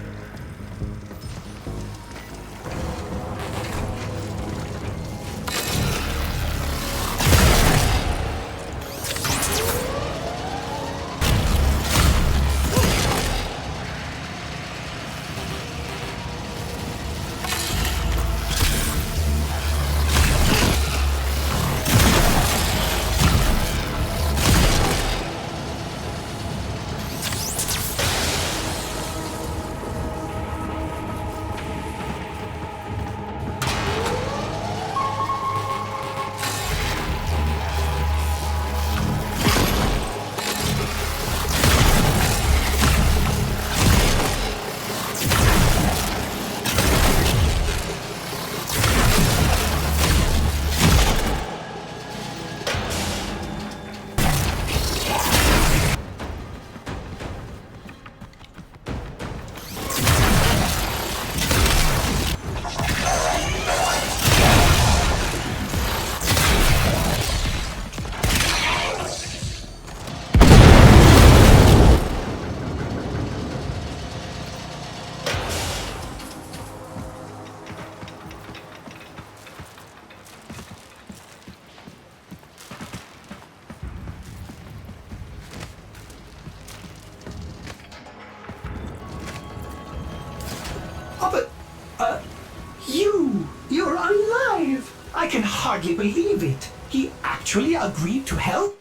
You're alive! I can hardly believe it. He actually agreed to help?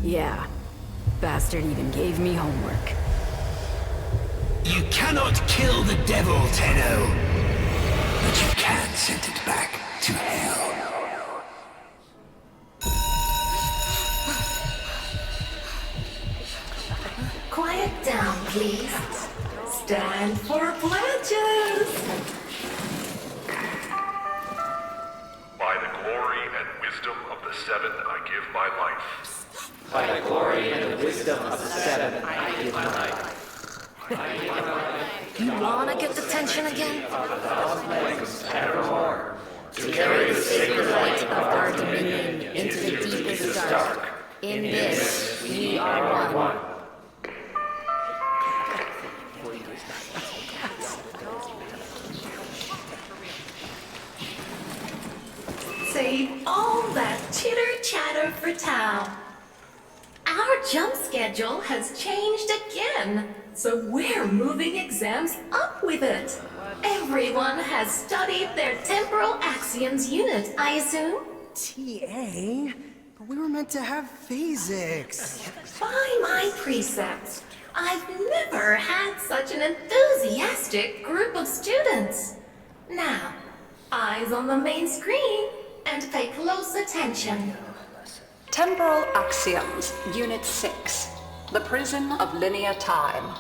Yeah. Bastard even gave me homework. You cannot kill the devil, Tenno. But you can send it back to hell. Quiet down, please. Stand for pledges. By the glory and wisdom of the Seven, I give my life. By the glory and the wisdom of the Seven, I give my life. You wanna get the tension again? Evermore, to carry the sacred light of our dominion into the deepest dark. In this, we are one. Save all that chitter-chatter for town. Our jump schedule has changed again, so we're moving exams up with it. Everyone has studied their temporal axioms unit, I assume? TA? But we were meant to have physics. By my precepts, I've never had such an enthusiastic group of students. Now, eyes on the main screen and pay close attention. Temporal Axioms, Unit 6. The Prison of Linear Time.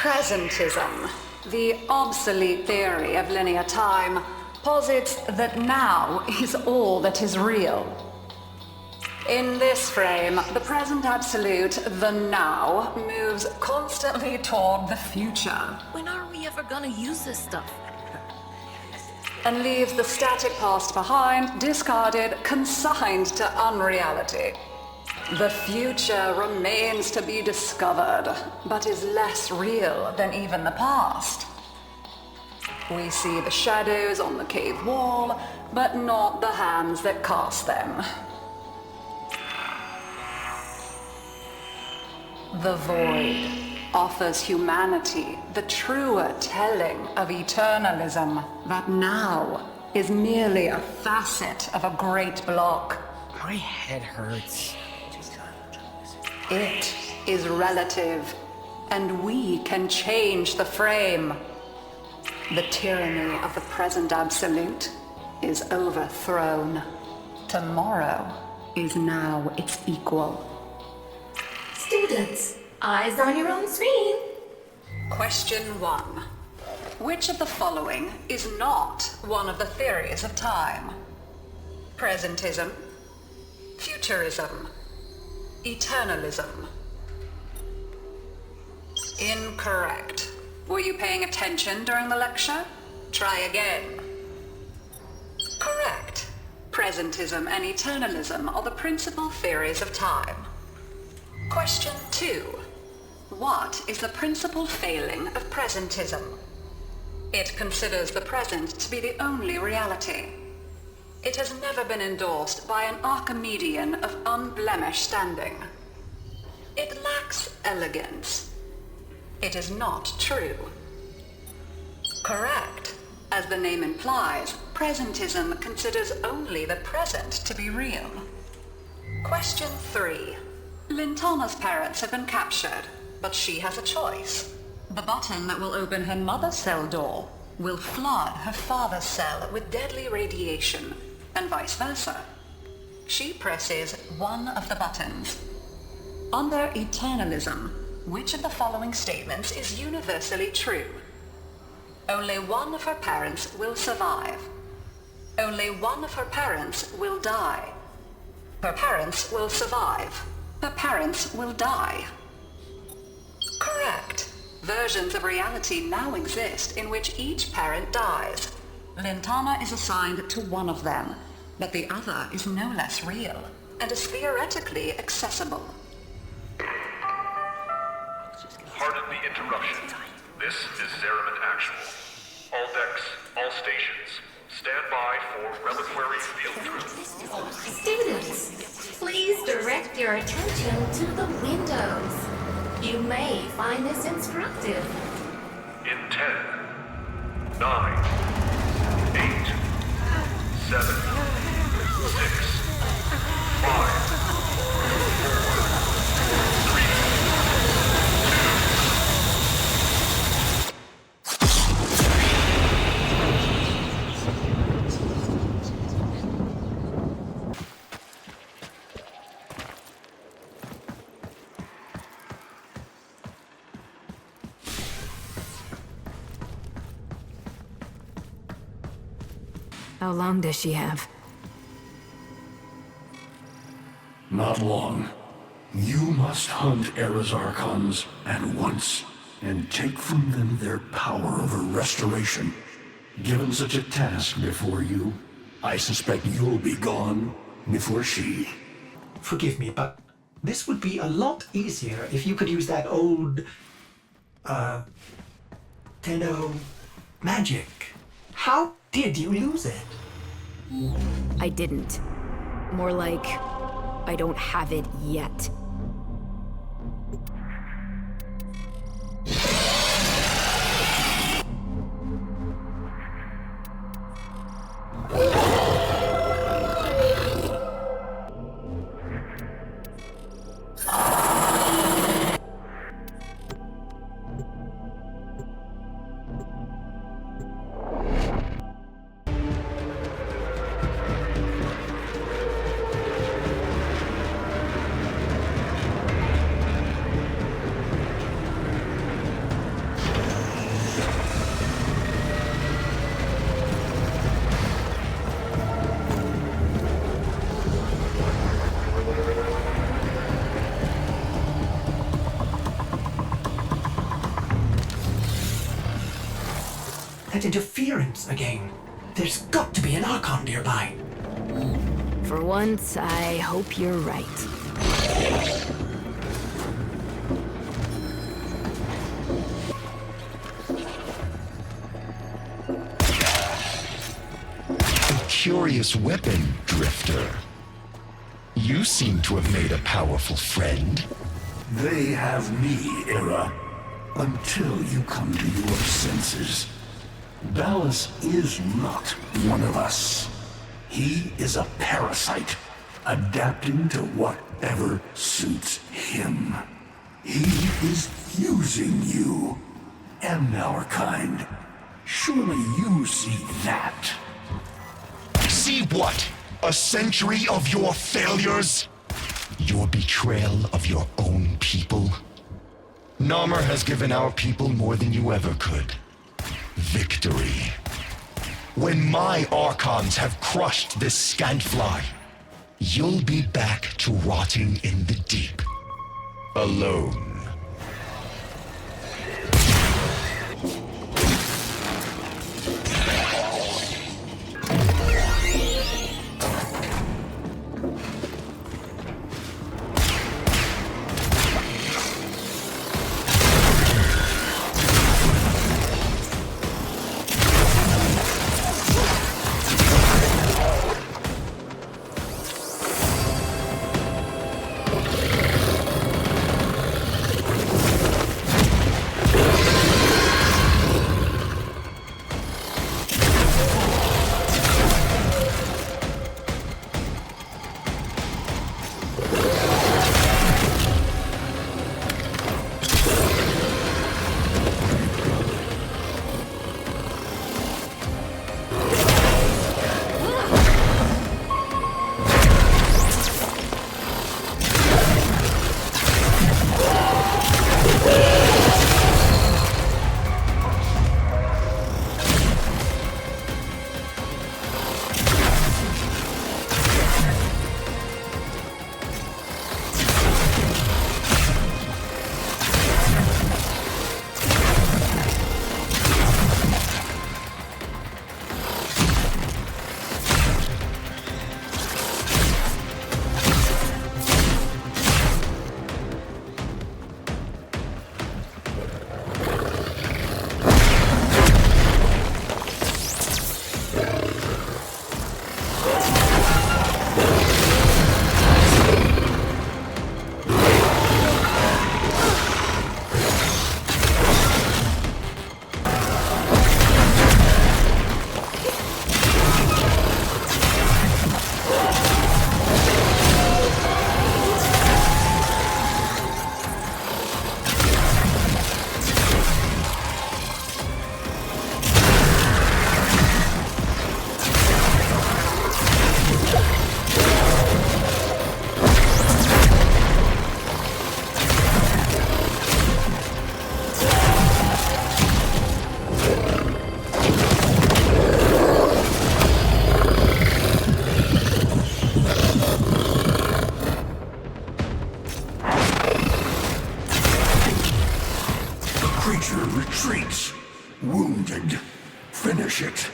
Presentism, the obsolete theory of linear time, posits that now is all that is real. In this frame, the present absolute, the now, moves constantly toward the future. When are we ever gonna use this stuff? And leaves the static past behind, discarded, consigned to unreality. The future remains to be discovered, but is less real than even the past. We see the shadows on the cave wall, but not the hands that cast them. The void offers humanity the truer telling of eternalism that now is merely a facet of a great block. My head hurts. It is relative, and we can change the frame. The tyranny of the present absolute is overthrown. Tomorrow is now its equal. Students, eyes on your own screen. Question 1. Which of the following is not one of the theories of time? Presentism, futurism, eternalism. Incorrect. Were you paying attention during the lecture? Try again. Correct. Presentism and eternalism are the principal theories of time. Question 2. What is the principal failing of presentism? It considers the present to be the only reality. It has never been endorsed by an Archimedean of unblemished standing. It lacks elegance. It is not true. Correct. As the name implies, presentism considers only the present to be real. Question 3. Lintana's parents have been captured, but she has a choice. The button that will open her mother's cell door will flood her father's cell with deadly radiation, and vice versa. She presses one of the buttons. Under eternalism, which of the following statements is universally true? Only one of her parents will survive. Only one of her parents will die. Her parents will survive. Her parents will die. Correct. Versions of reality now exist in which each parent dies. Lintana is assigned to one of them, but the other is no less real and is theoretically accessible. Pardon the interruption. This is Zeraman Actual. All decks, all stations, stand by for reliquary field drill. Students, please direct your attention to the windows. You may find this instructive. In 10, 9, 8, 7, 6, 5, 4, 3, How long does she have? Not long. You must hunt Era's Archons at once, and take from them their power over restoration. Given such a task before you, I suspect you'll be gone before she. Forgive me, but this would be a lot easier if you could use that old, Tenno magic. How did you lose it? I didn't. More like, I don't have it yet. that interference again. There's got to be an Archon nearby. For once, I hope you're right. A curious weapon, Drifter. You seem to have made a powerful friend. They have me, Era. Until you come to your senses. Dallas is not one of us. He is a parasite, adapting to whatever suits him. He is using you and our kind. Surely you see that. See what? A century of your failures? Your betrayal of your own people? Narmer has given our people more than you ever could. Victory. When my Archons have crushed this scantfly, you'll be back to rotting in the deep. Alone. Retreats. Wounded. Finish it.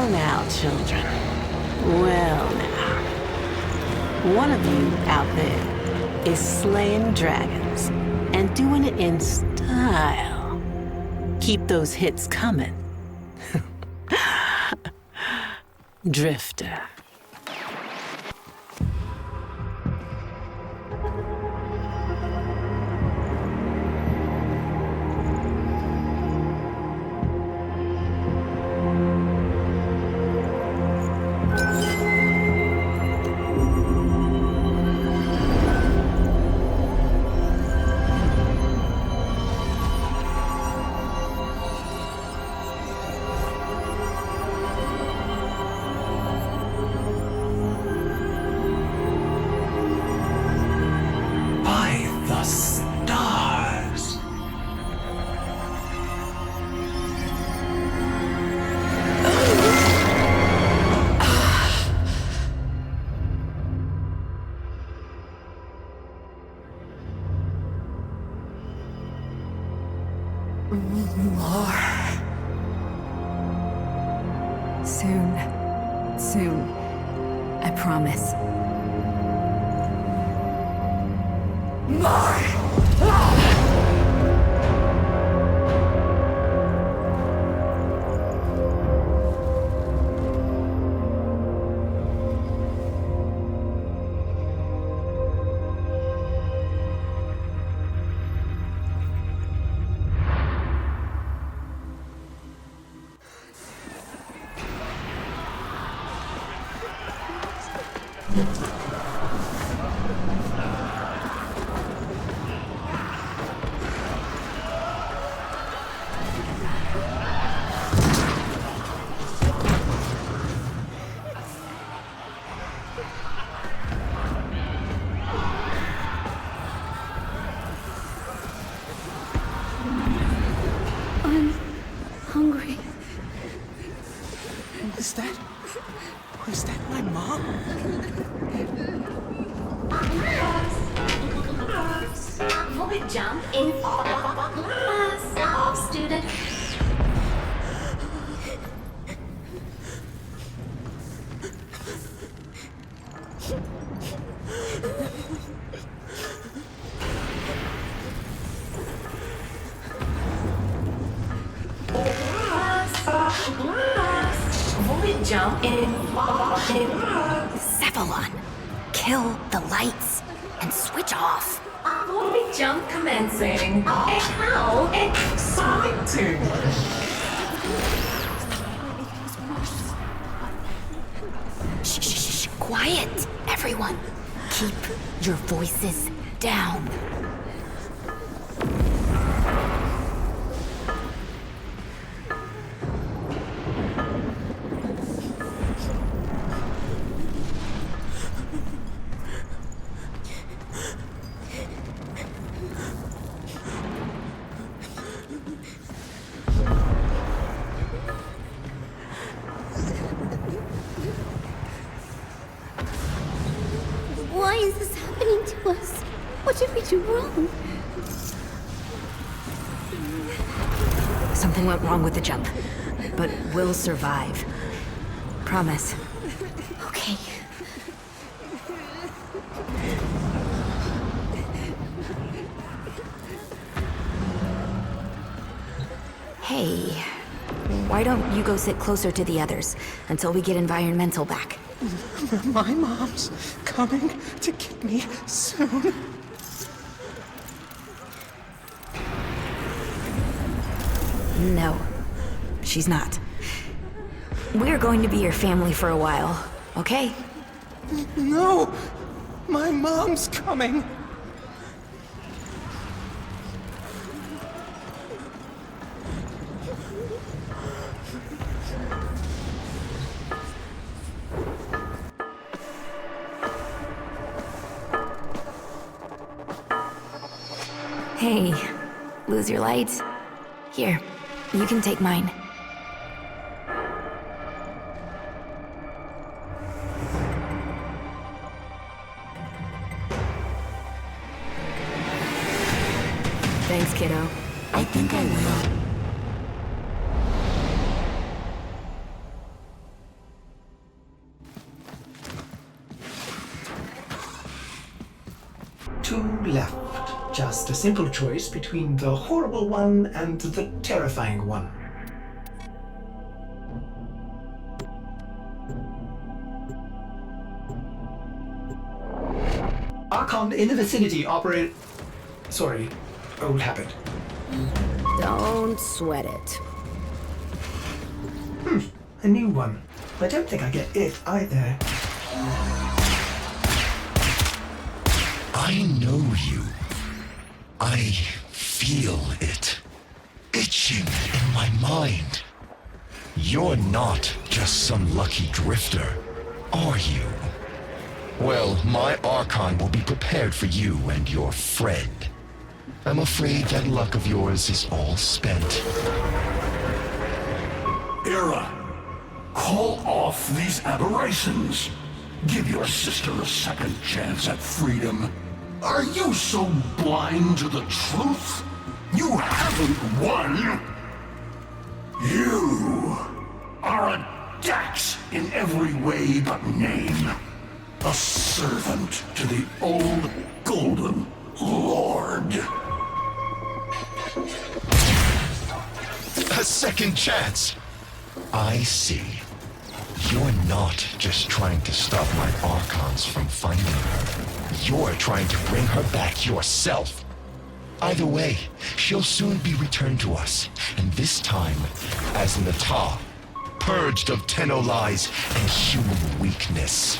Well now, children. Well now. One of you out there is slaying dragons and doing it in style. Keep those hits coming. Drifter. Soon. I promise. I'm hungry. Was that my mom? Avoid jump in class, student. Jump in. Cephalon, kill the lights and switch off. Avoid jump commencing. And how exciting! Shh, quiet, everyone. Keep your voices down. Why is this happening to us? What did we do wrong? Something went wrong with the jump, but we'll survive. Promise. Okay. Hey, why don't you go sit closer to the others until we get environmental back? My mom's coming to get me soon. No, she's not. We're going to be your family for a while, okay? No! My mom's coming! Hey, lose your light? Here, you can take mine. Thanks, kiddo. I think I will. left. Just a simple choice between the horrible one and the terrifying one. Archon in the vicinity operate... Sorry, old habit. Don't sweat it. A new one. I don't think I get it either. I know you. I feel it. Itching in my mind. You're not just some lucky drifter, are you? Well, my Archon will be prepared for you and your friend. I'm afraid that luck of yours is all spent. Era, call off these aberrations. Give your sister a second chance at freedom. Are you so blind to the truth? You haven't won. You are a Dax in every way but name. A servant to the old Golden Lord. A second chance? I see. You're not just trying to stop my Archons from finding her. You're trying to bring her back yourself. Either way, she'll soon be returned to us, and this time as Nata, purged of Tenno lies and human weakness.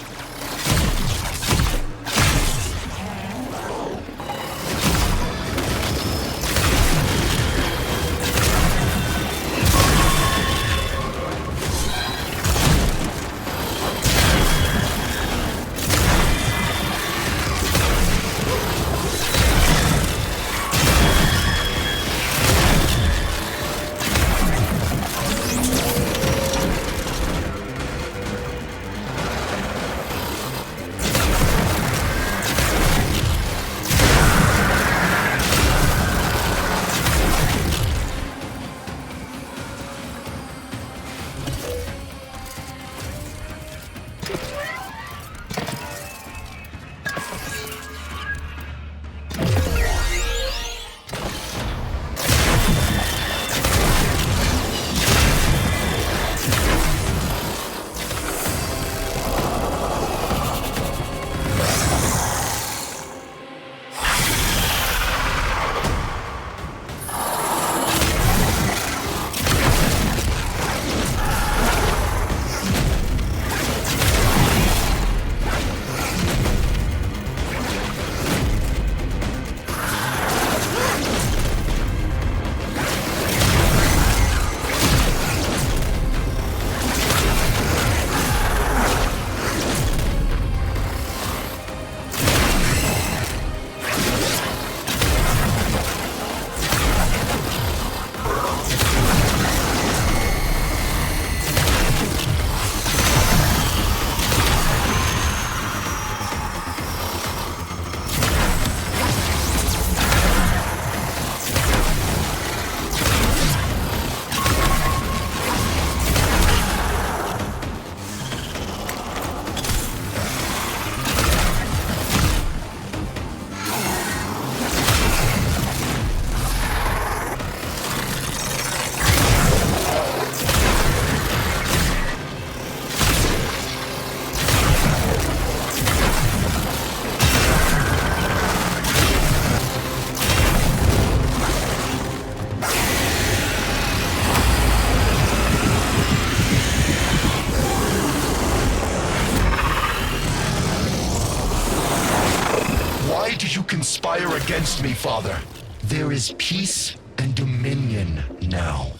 Conspire against me, Father. There is peace and dominion now.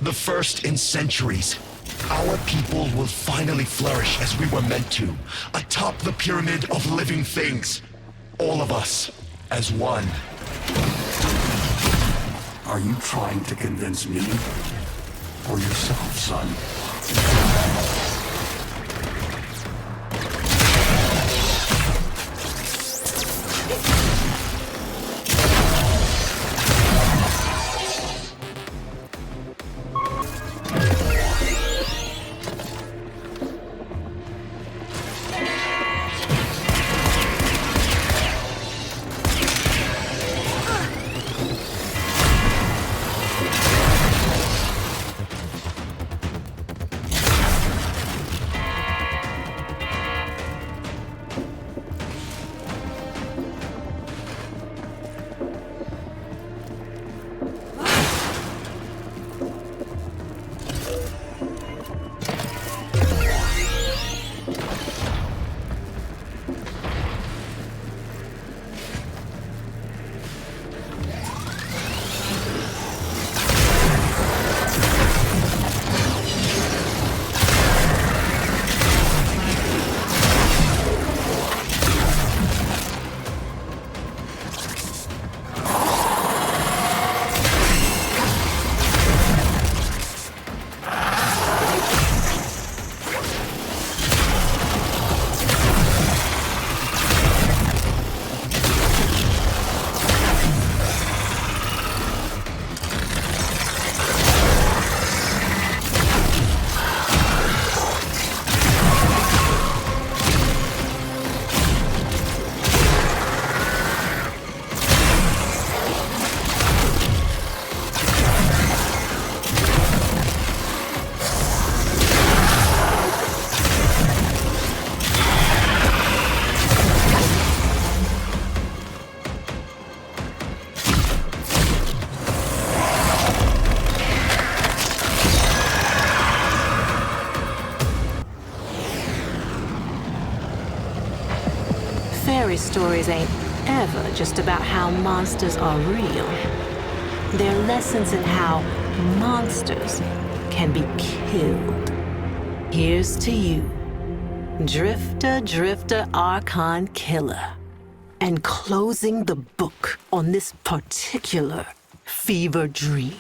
The first in centuries. Our people will finally flourish as we were meant to, atop the pyramid of living things. All of us, as one. Are you trying to convince me? Or yourself, son? Fairy stories ain't ever just about how monsters are real. They're lessons in how monsters can be killed. Here's to you, Drifter Archon Killer, and closing the book on this particular fever dream.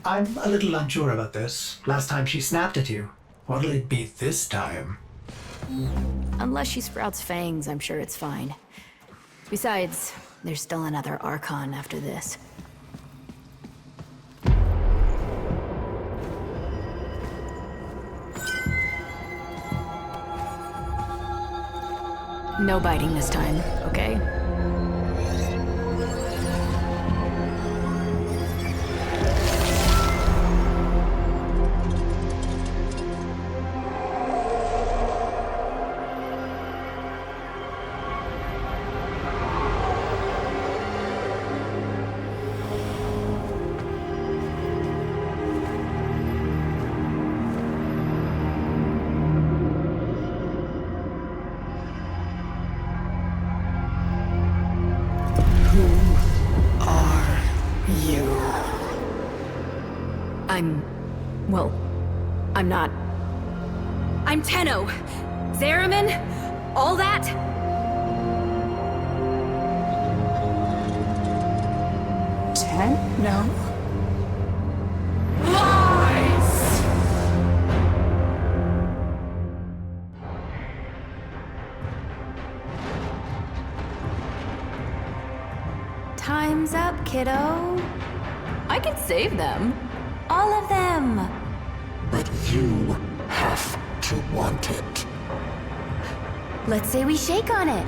I'm a little unsure about this. Last time she snapped at you. What'll it be this time? Unless she sprouts fangs, I'm sure it's fine. Besides, there's still another Archon after this. No biting this time, okay? I'm not. I'm Tenno! Zariman? All that? Tenno? Lies! Time's up, kiddo. I could save them. All of them. But you have to want it. Let's say we shake on it.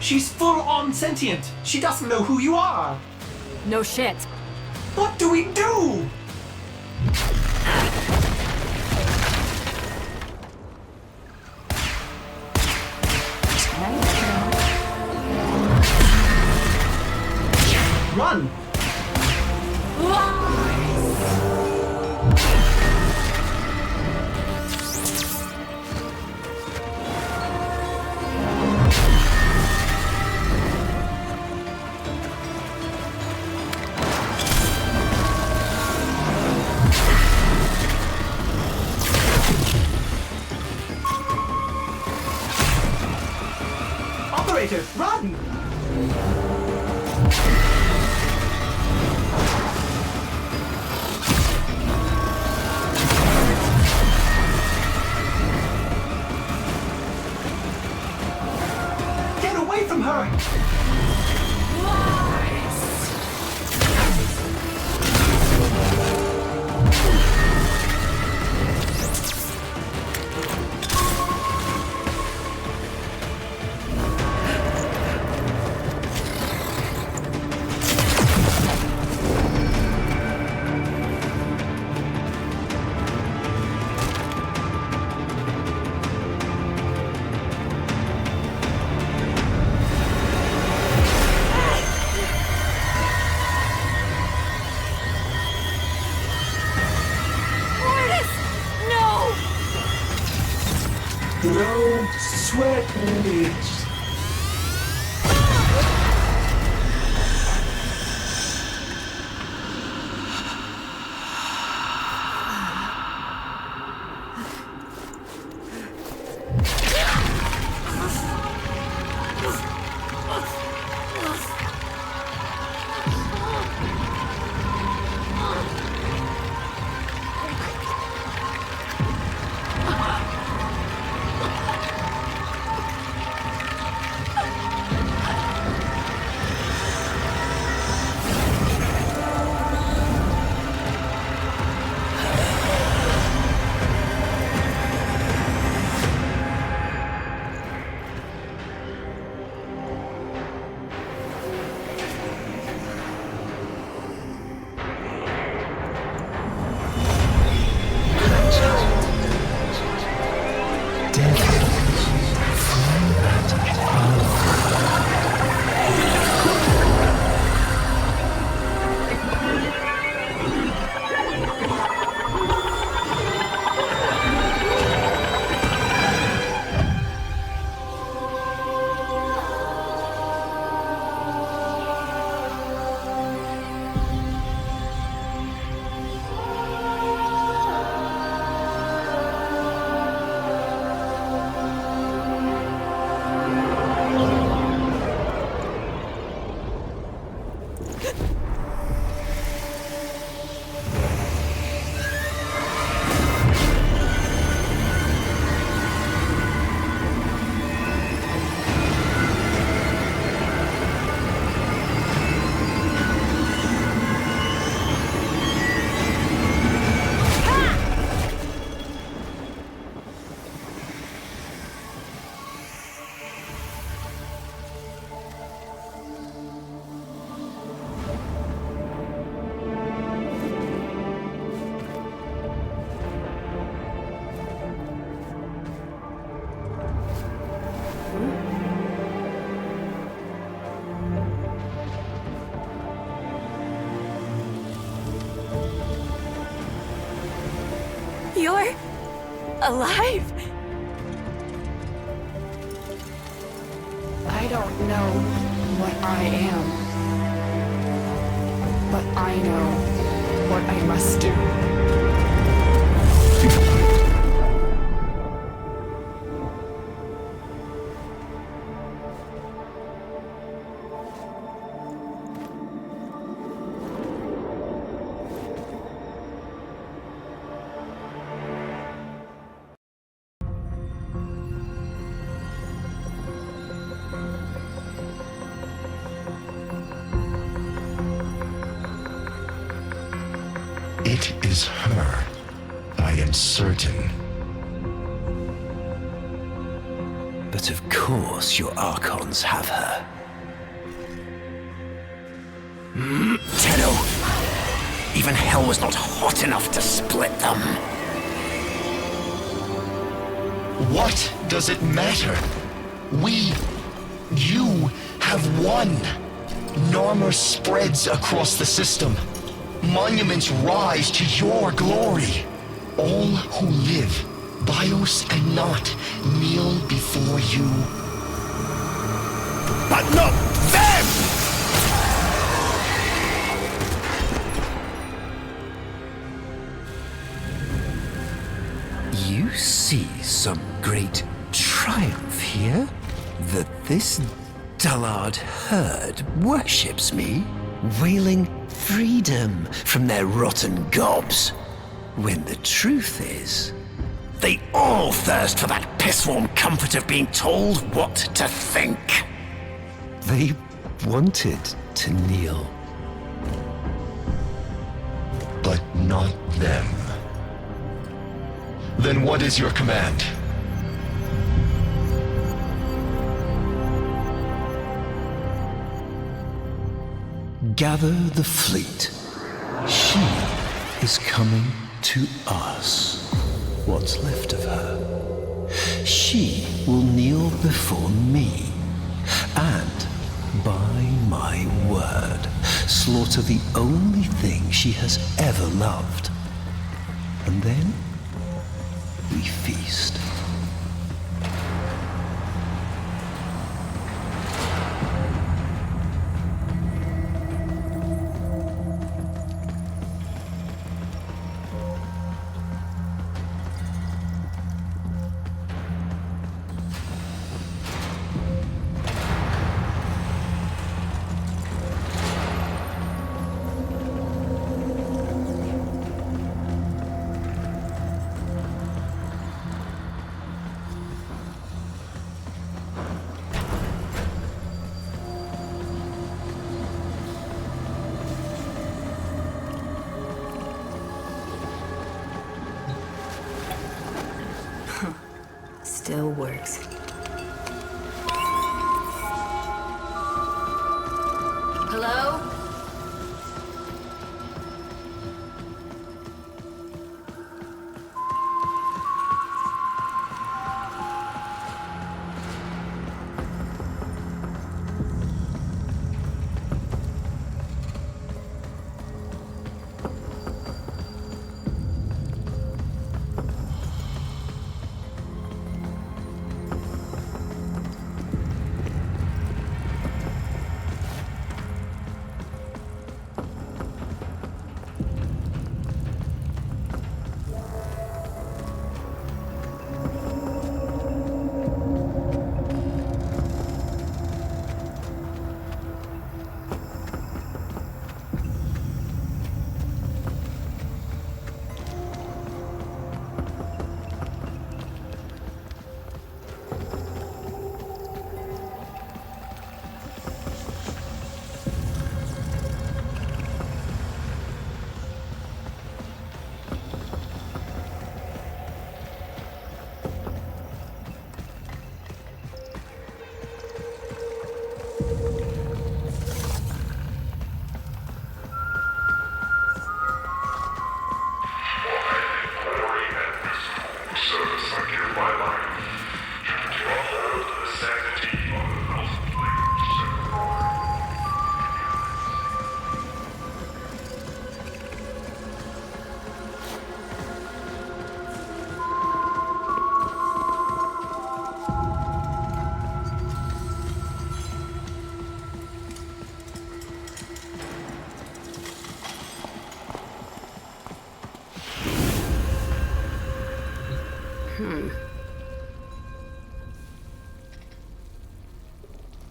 She's full-on sentient. She doesn't know who you are. No shit. What do we do? Run! Operator, run! Get away from her! No sweat, bitch. You're alive? I don't know what I am, but I know what I must do. It is her. I am certain. But of course your Archons have her. Tenno! Even hell was not hot enough to split them. What does it matter? You have won. Narmer spreads across the system. Monuments rise to your glory. All who live, bios and not, kneel before you. But not them! You see some great triumph here? That this dullard herd worships me, wailing freedom from their rotten gobs, when the truth is, they all thirst for that piss-warm comfort of being told what to think. They wanted to kneel. But not them. Then what is your command? Gather the fleet. She is coming to us. What's left of her. She will kneel before me, and, by my word, slaughter the only thing she has ever loved. And then we feast. Still works. Hello?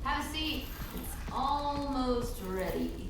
Have a seat. It's almost ready.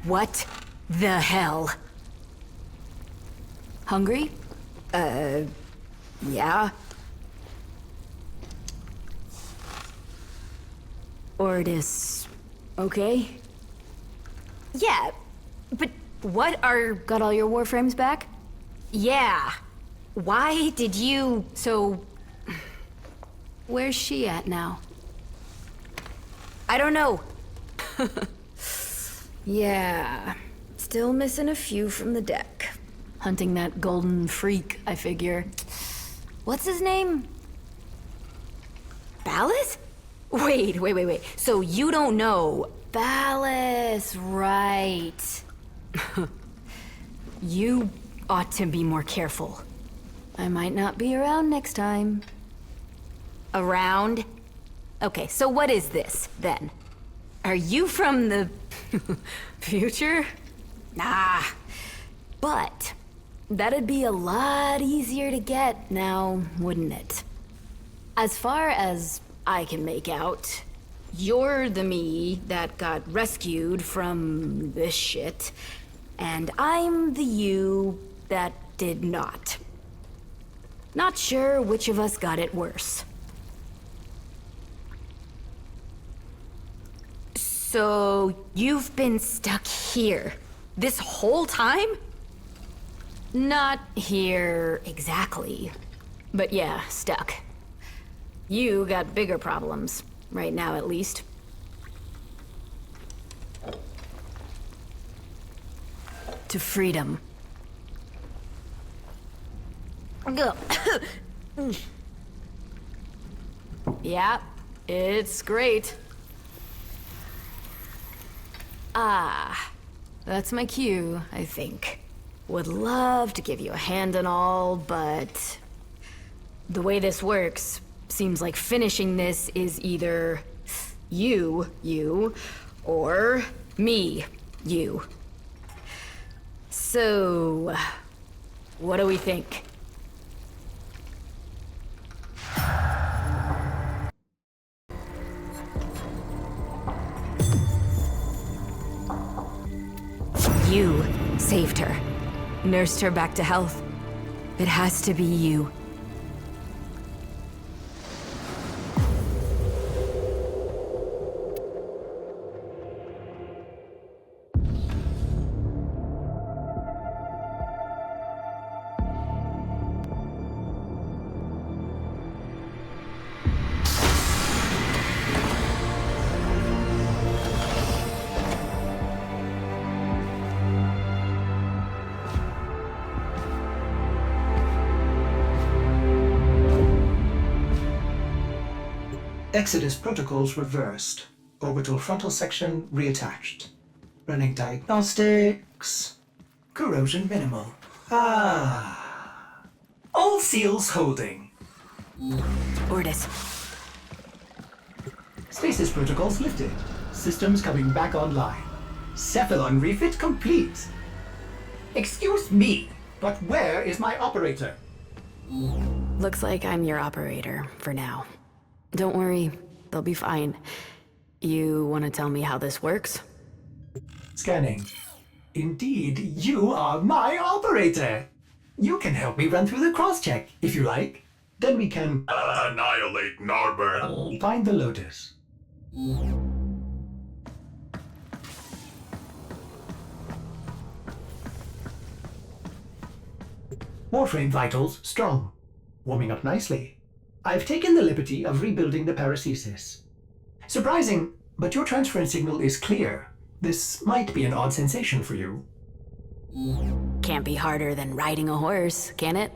What the hell? Hungry? Yeah. Ordis, okay? Yeah, but what are... Got all your Warframes back? Yeah. Why did you... So... Where's she at now? I don't know. Yeah. Still missing a few from the deck. Hunting that golden freak, I figure. What's his name? Ballas? Wait. So you don't know... Ballas, right. You ought to be more careful. I might not be around next time. Around? Okay, so what is this, then? Are you from the... future? Nah. But that'd be a lot easier to get now, wouldn't it? As far as I can make out, you're the me that got rescued from this shit, and I'm the you that did not. Not sure which of us got it worse. So, you've been stuck here this whole time? Not here exactly, but yeah, stuck. You got bigger problems, right now at least. To freedom. Go. Yeah, it's great. Ah, that's my cue, I think. Would love to give you a hand and all, but... the way this works, seems like finishing this is either... you, or me, you. So... what do we think? You saved her. Nursed her back to health. It has to be you. Exodus protocols reversed. Orbital frontal section reattached. Running diagnostics. Corrosion minimal. Ah. All seals holding. Ordis. Stasis protocols lifted. Systems coming back online. Cephalon refit complete. Excuse me, but where is my operator? Looks like I'm your operator, for now. Don't worry, they'll be fine. You want to tell me how this works? Scanning. Indeed, you are my operator! You can help me run through the cross-check, if you like. Then we can... annihilate Narber. Find the Lotus. Warframe vitals strong. Warming up nicely. I've taken the liberty of rebuilding the paracesis. Surprising, but your transference signal is clear. This might be an odd sensation for you. Can't be harder than riding a horse, can it?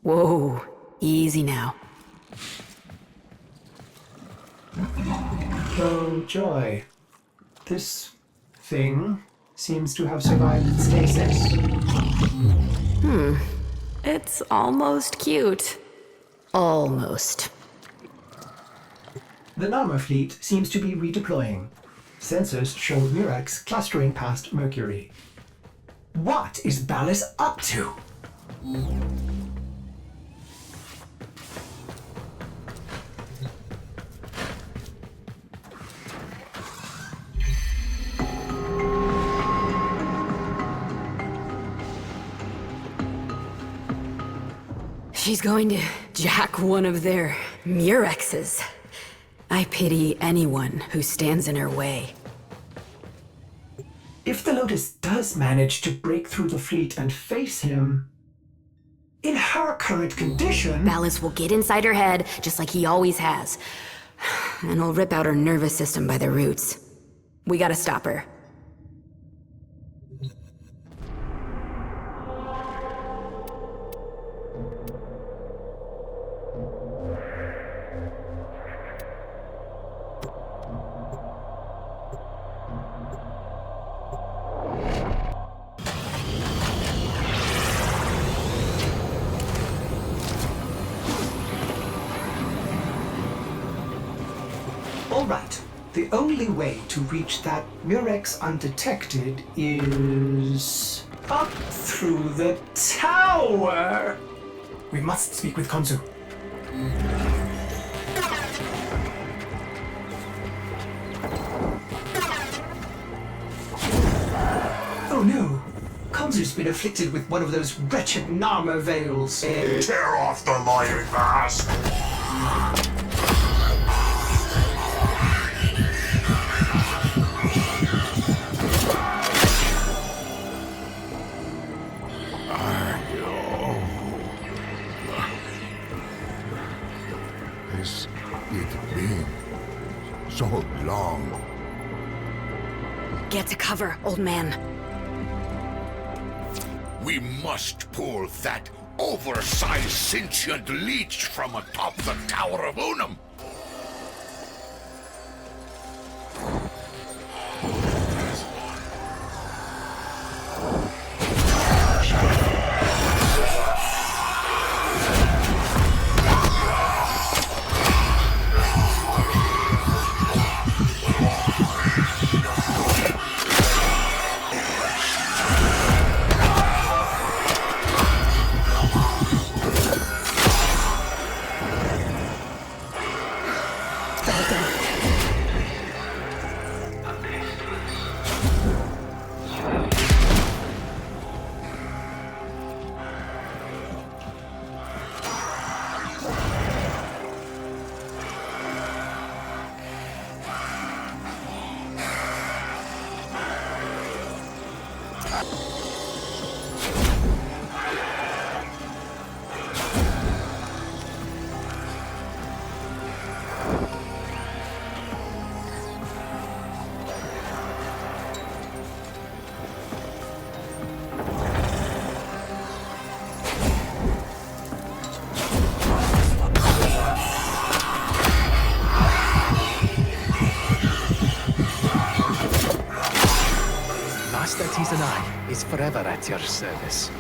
Whoa, easy now. Oh, joy. This thing seems to have survived stasis. It's almost cute. Almost. The Narmer fleet seems to be redeploying. Sensors show Murex clustering past Mercury. What is Ballas up to? She's going to jack one of their Murexes. I pity anyone who stands in her way. If the Lotus does manage to break through the fleet and face him, in her current condition... Ballas will get inside her head, just like he always has. And he'll rip out her nervous system by the roots. We gotta stop her. All right. The only way to reach that Murex undetected is... up through the tower! We must speak with Konzu. Oh no! Konzu's been afflicted with one of those wretched Narmer veils. Tear off the lying mask! Has it been so long? Get to cover, old man. We must pull that oversized sentient leech from atop the Tower of Unum. Master and I is forever at your service.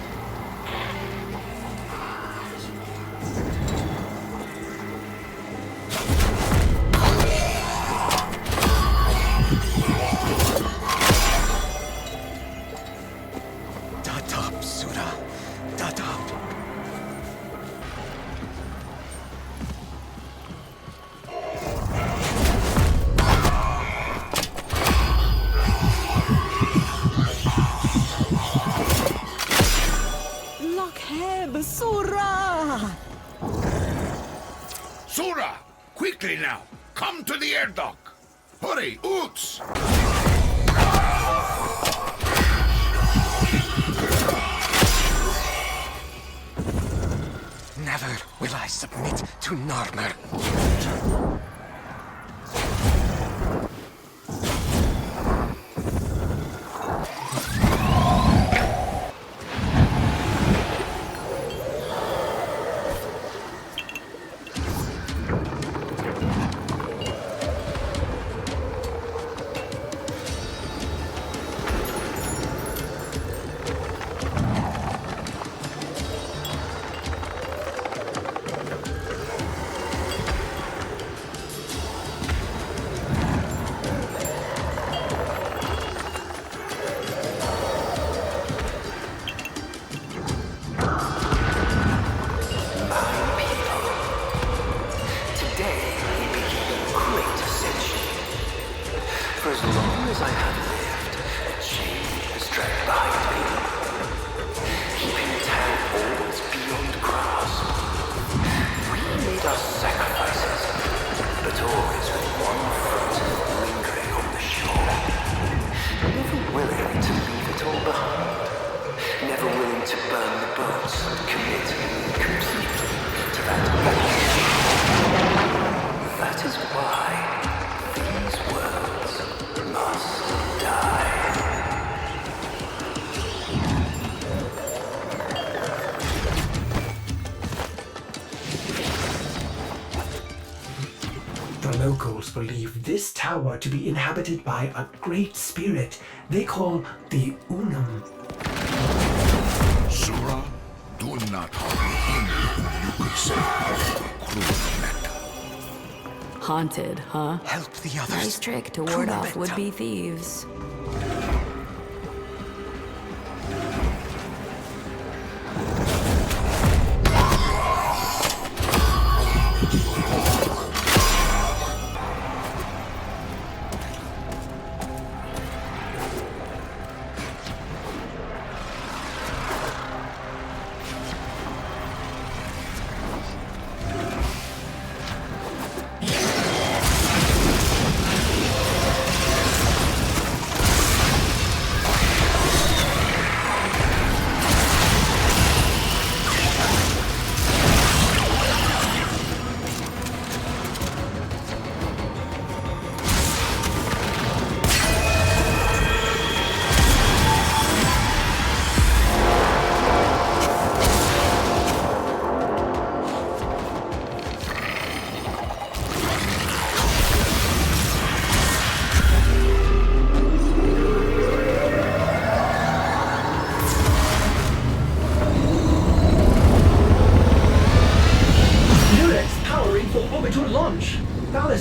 there, Doc. Hurry, Oots! Never will I submit to Narmer. For as long as I have lived, a chain has dragged behind me, keeping its hand always beyond grasp. We made our sacrifices, but always with one foot lingering on the shore. Never willing to leave it all behind. Never willing to burn the boats and commit completely to that mission. That is why these worlds must die. The locals believe this tower to be inhabited by a great spirit they call the Unum. Sura, do not harm him whom you could say has a cruel net. Haunted, huh? Help the others. Nice trick to ward off would-be thieves.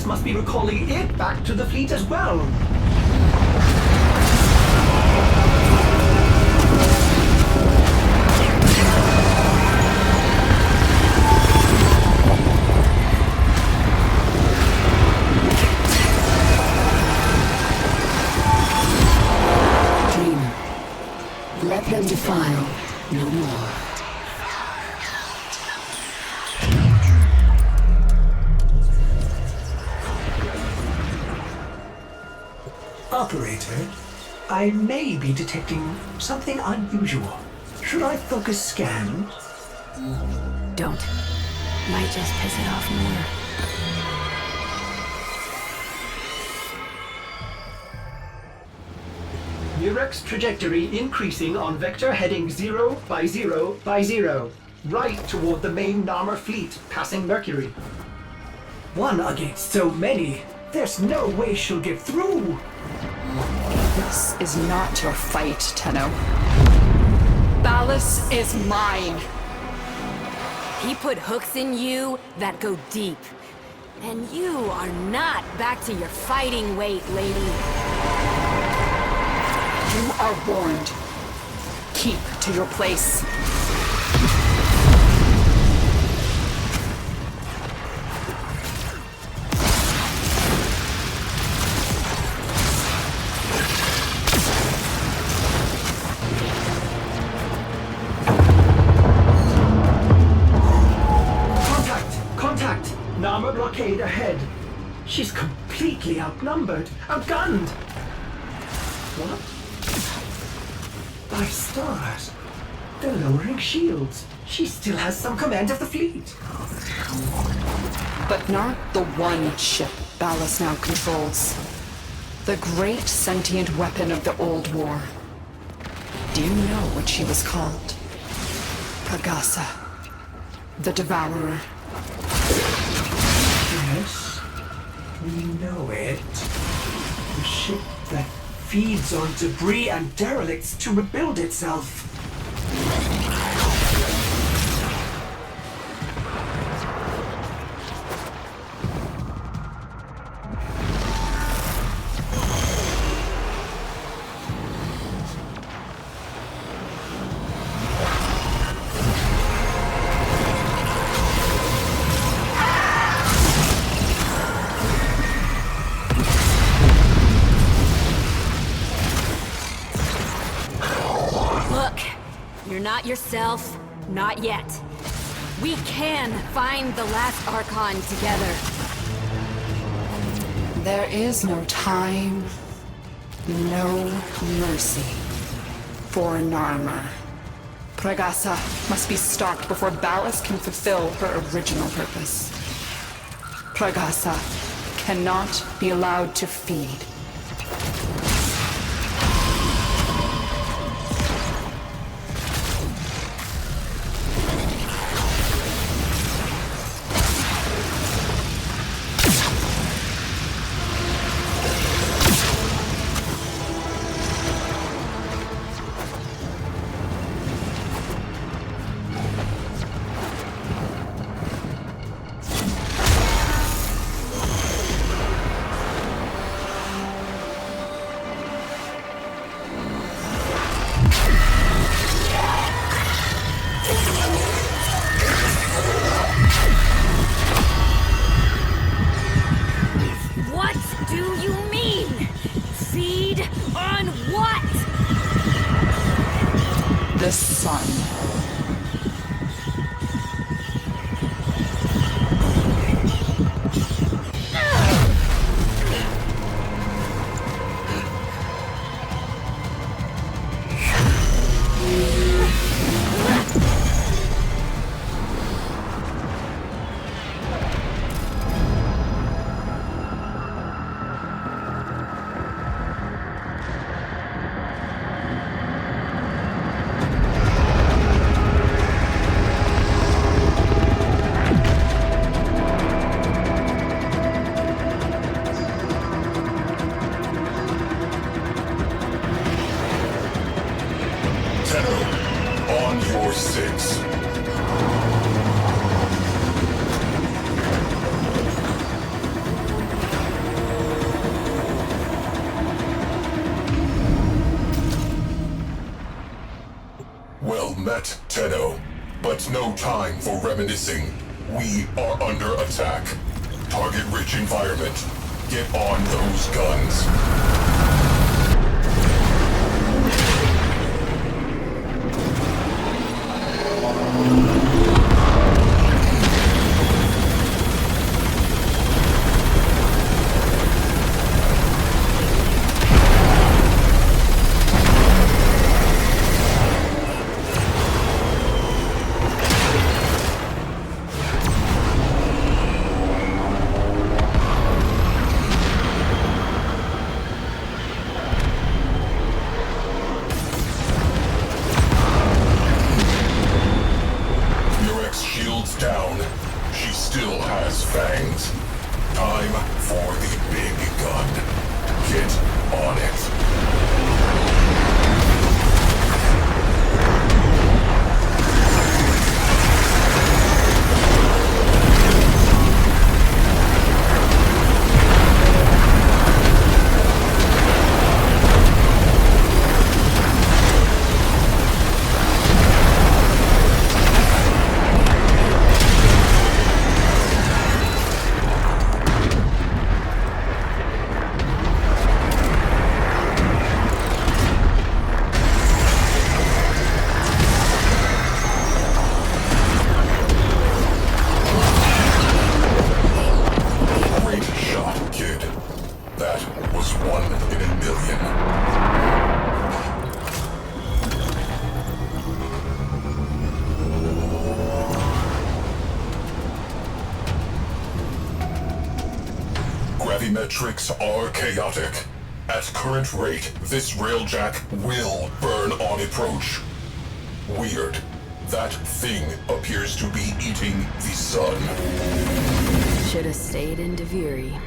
Must be recalling it back to the fleet as well. Dream. Let them defile no more. Operator, I may be detecting something unusual. Should I focus scan? Don't. Might just piss it off more. Murex trajectory increasing on vector heading 0 by 0 by 0. Right toward the main Narmer fleet, passing Mercury. One against so many. There's no way she'll get through. This is not your fight, Tenno. Ballas is mine. He put hooks in you that go deep. And you are not back to your fighting weight, lady. You are warned. Keep to your place. Narmer blockade ahead. She's completely vastly outnumbered, outgunned. What? 5 stars. They're lowering shields. She still has some command of the fleet. But not the one ship Ballas now controls. The great sentient weapon of the old war. Do you know what she was called? Pegasa. The Devourer. Yes, we know it. The ship that feeds on debris and derelicts to rebuild itself. Not yourself, not yet. We can find the last Archon together. There is no time, no mercy for Narmer. Pregasa must be stopped before Ballas can fulfill her original purpose. Pregasa cannot be allowed to feed. The sun. Well met, Tenno. But no time for reminiscing. We are under attack. Target-rich environment. Get on those guns. That was 1 in a million. Gravimetrics are chaotic. At current rate, this railjack will burn on approach. Weird. That thing appears to be eating the sun. Should have stayed in Deviri.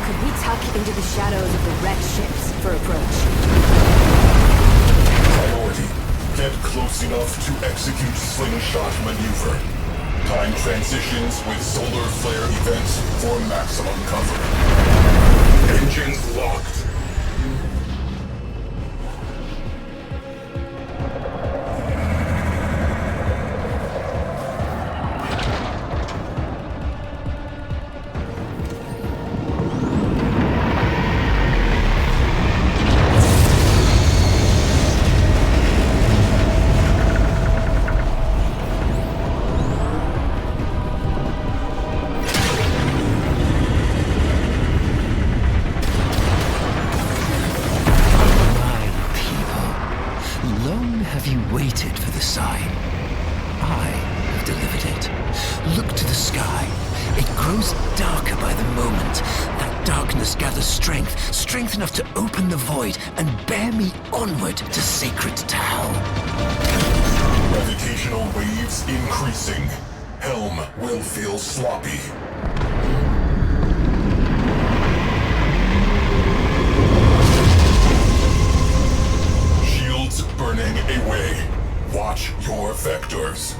Could we tuck into the shadows of the wrecked ships for approach? Priority. Get close enough to execute slingshot maneuver. Time transitions with solar flare events for maximum cover. Engines locked. Enough to open the void and bear me onward to Sacred Tau. Gravitational waves increasing. Helm will feel sloppy. Shields burning away. Watch your vectors.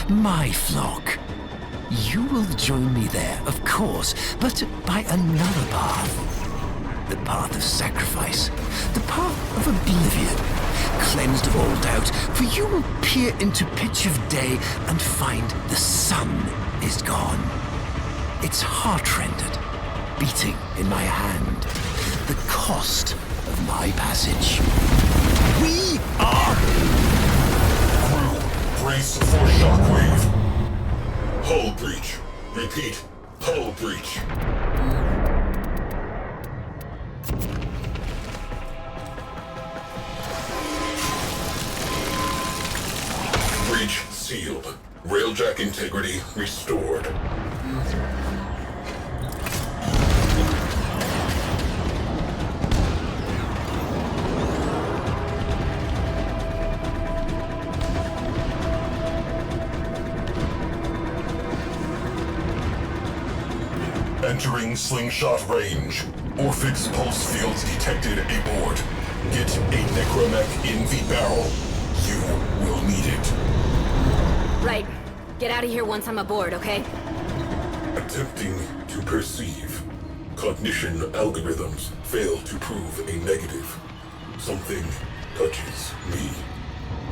My flock. You will join me there, of course, but by another path. The path of sacrifice. The path of oblivion. Cleansed of all doubt, for you will peer into pitch of day and find the sun is gone. Its heart-rendered, beating in my hand. The cost of my passage. We are... Brace for shockwave. Hull breach. Repeat, hull breach. Breach sealed. Railjack integrity restored. Entering slingshot range. Orphix pulse fields detected aboard. Get a necromech in the barrel. You will need it. Right. Get out of here once I'm aboard, okay? Attempting to perceive. Cognition algorithms fail to prove a negative. Something touches me.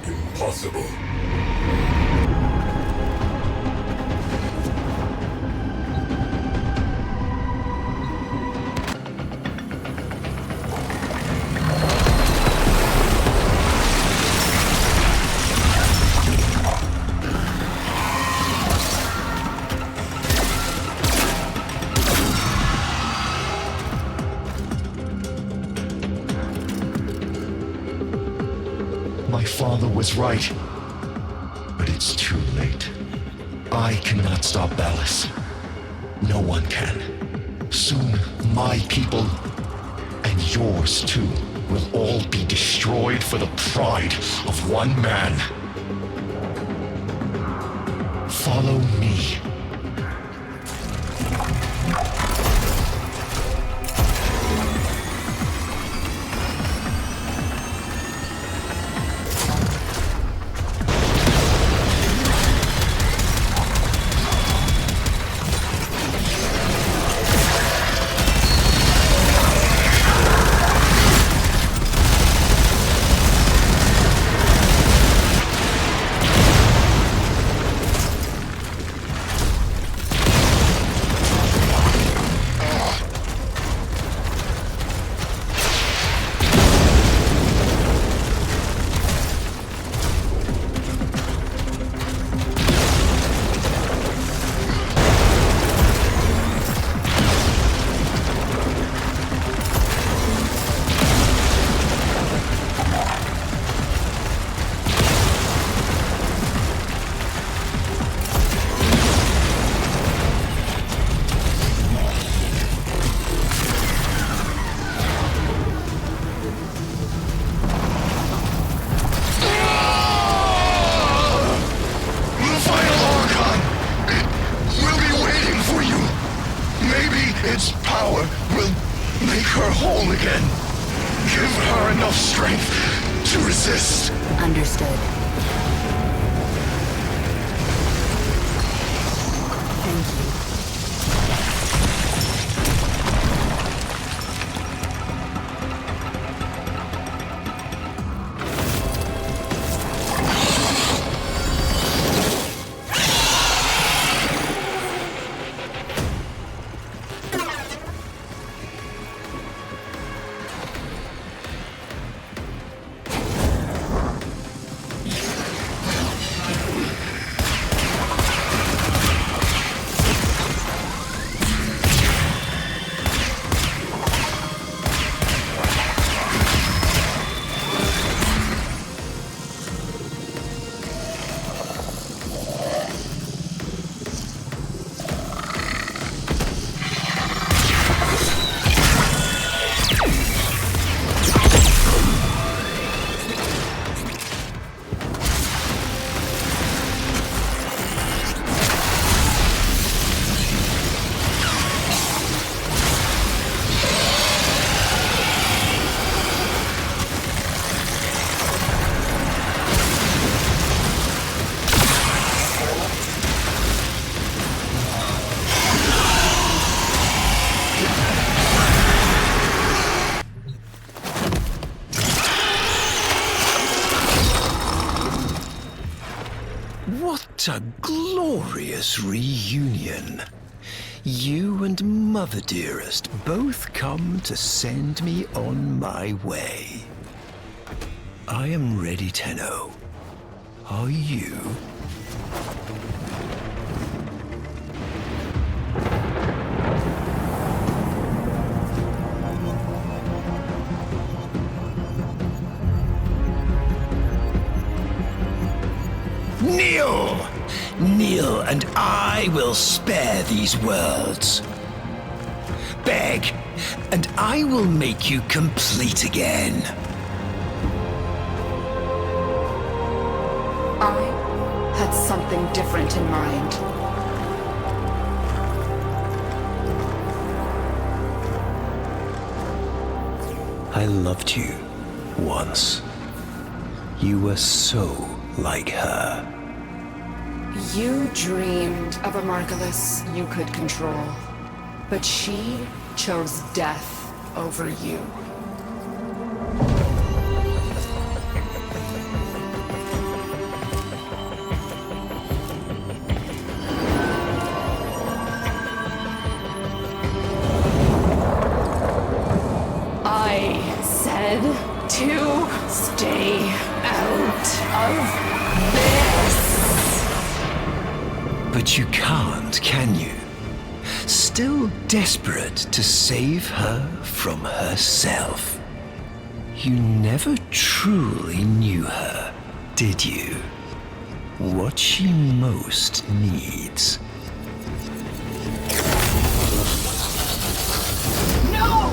Impossible. Was right. But it's too late. I cannot stop Ballas. No one can. Soon, my people, and yours too, will all be destroyed for the pride of one man. Follow me. Give her enough strength to resist. Understood. Thank you. What a glorious reunion. You and Mother Dearest both come to send me on my way. I am ready, Tenno. Are you? Kneel! Kneel, and I will spare these worlds. Beg, and I will make you complete again. I had something different in mind. I loved you once. You were so like her. You dreamed of a Margulis you could control, but she chose death over you. I said to stay out of this. But you can't, can you? Still desperate to save her from herself. You never truly knew her, did you? What she most needs. No!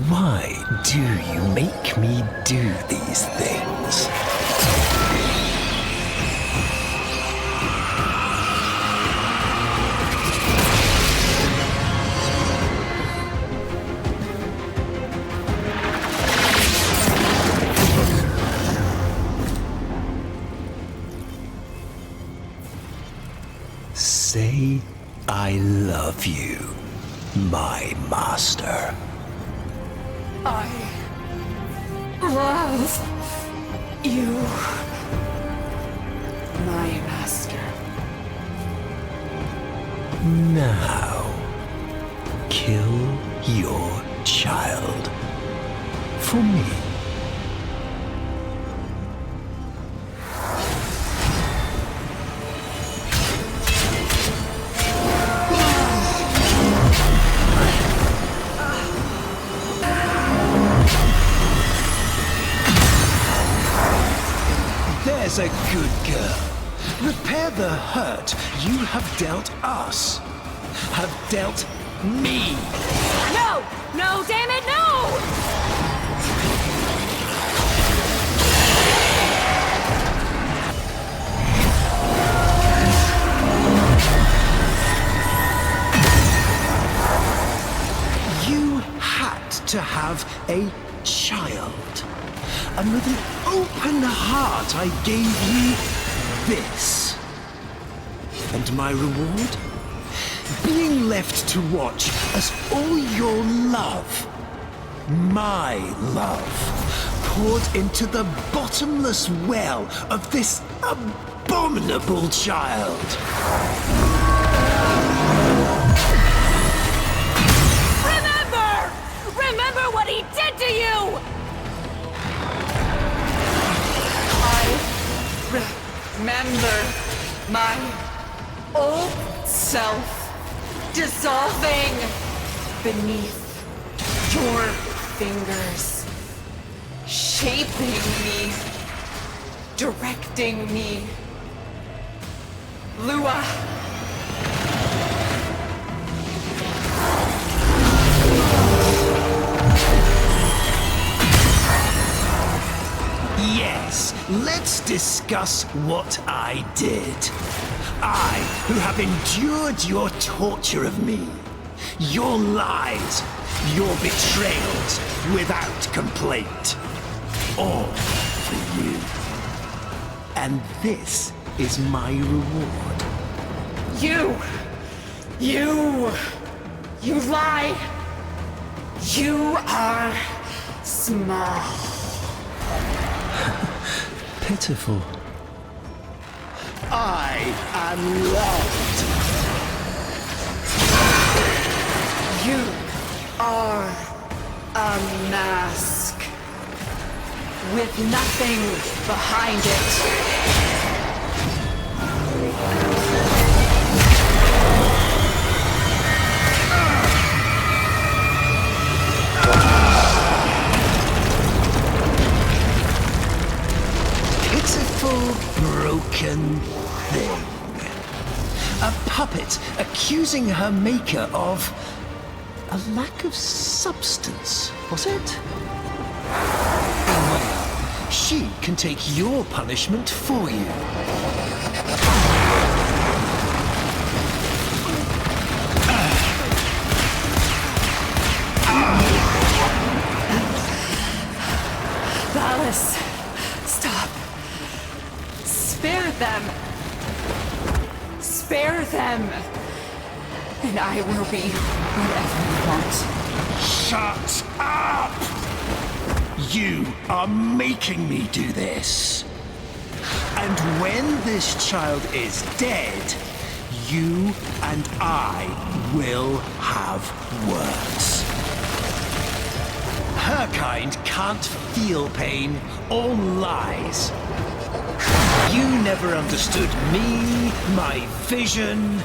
Why do you make me do these things? Say, I love you, my master. I love you, my master. Now, kill your child for me. There's a good girl. Repair the hurt you have dealt us. Have dealt me. No! to have a child. And with an open heart, I gave you this. And my reward? Being left to watch as all your love, my love, poured into the bottomless well of this abominable child. Remember what he did to you! Remember my old self dissolving beneath your fingers, shaping me, directing me. Lua. Yes, let's discuss what I did. I, who have endured your torture of me, your lies, your betrayals without complaint. All for you. And this is my reward. You lie. You are small. Pitiful. I am loved. You are a mask with nothing behind it. Broken thing. A puppet accusing her maker of a lack of substance, was it? Well, she can take your punishment for you. Valis, stop. Spare them! Spare them! And I will be whatever you want. Shut up! You are making me do this. And when this child is dead, you and I will have words. Her kind can't feel pain or lies. You never understood me, my vision.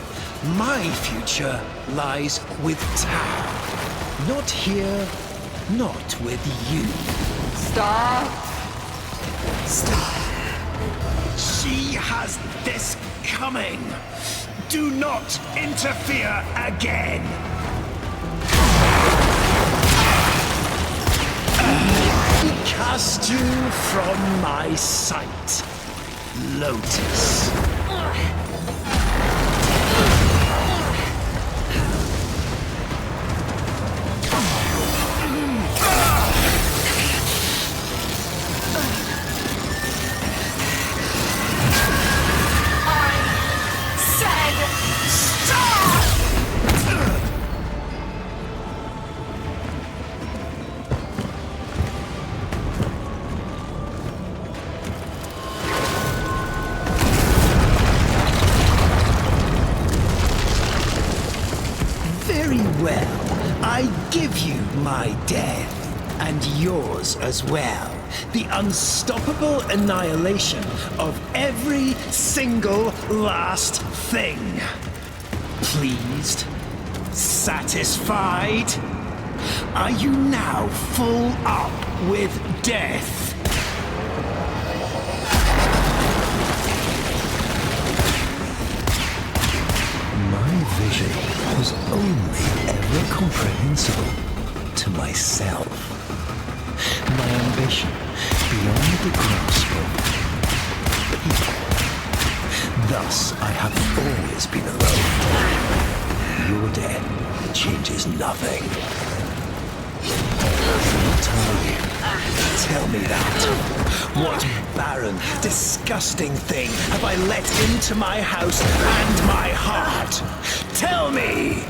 My future lies with Tau. Not here, not with you. Stop. Stop. She has this coming. Do not interfere again. Cast you from my sight. Lotus. Give you my death, and yours as well. The unstoppable annihilation of every single last thing. Pleased? Satisfied? Are you now full up with death? My vision was only ever comprehensible to myself. My ambition beyond the grasp of people. Thus, I have always been alone. Your death changes nothing. Tell me that. What barren, disgusting thing have I let into my house and my heart? Tell me!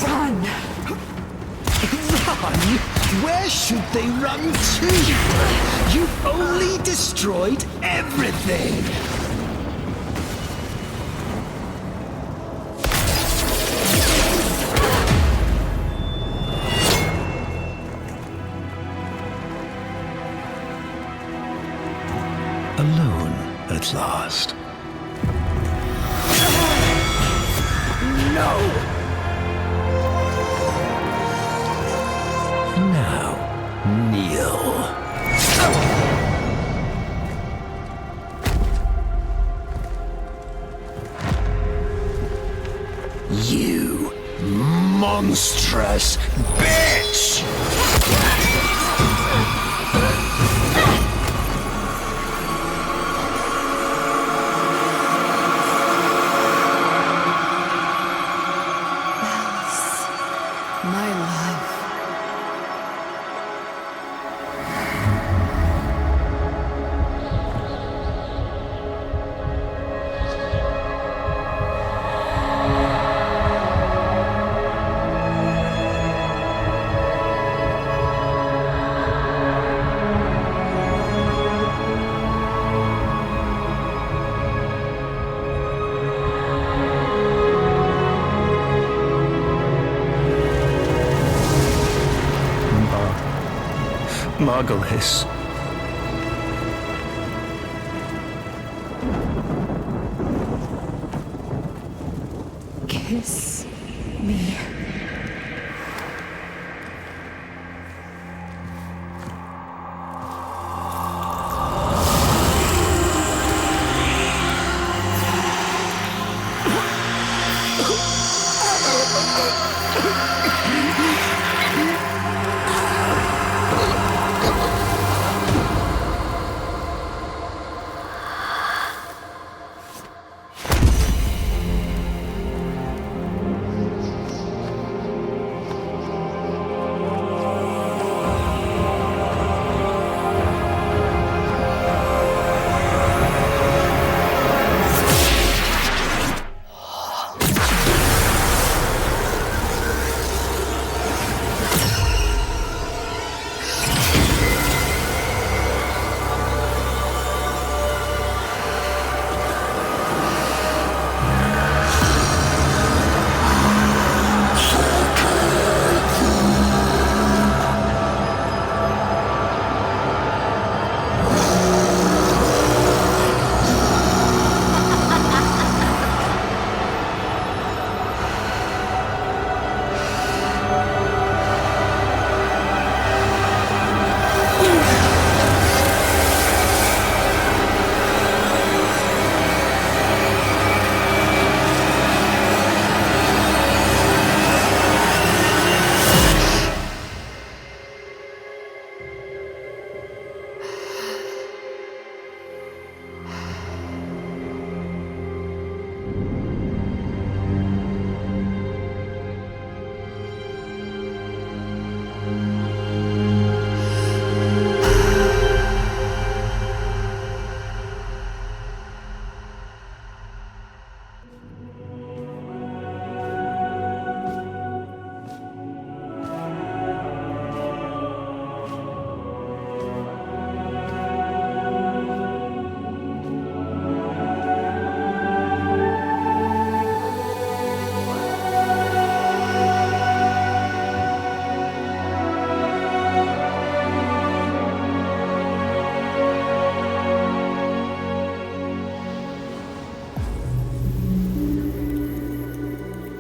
Run! Run? Where should they run to? You've only destroyed everything! Alone at last. No! Now, kneel. You monstrous bitch! My love. Margulis. Kiss me.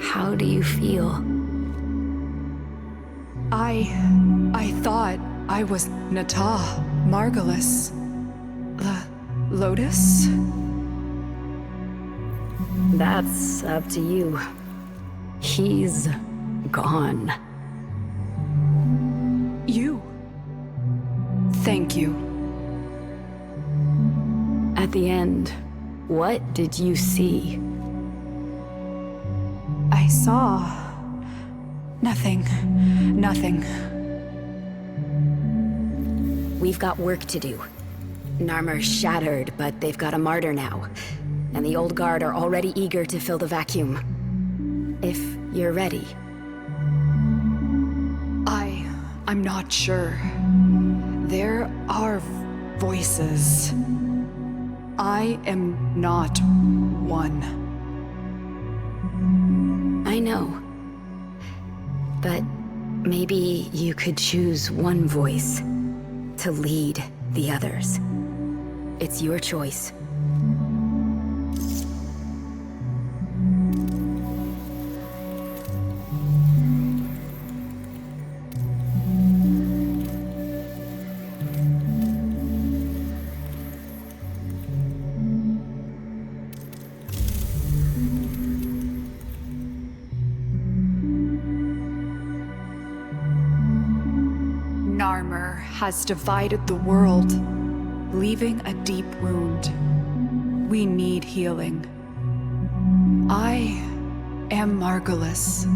How do you feel? I thought I was Nata, Margulis. Lotus? That's up to you. He's gone. You. Thank you. At the end, what did you see? I saw Nothing. We've got work to do. Narmer's shattered, but they've got a martyr now. And the old guard are already eager to fill the vacuum. If you're ready. I'm not sure. There are voices. I am not one. I know. But maybe you could choose one voice to lead the others. It's your choice. Narmer has divided the world, leaving a deep wound. We need healing. I am Margulis.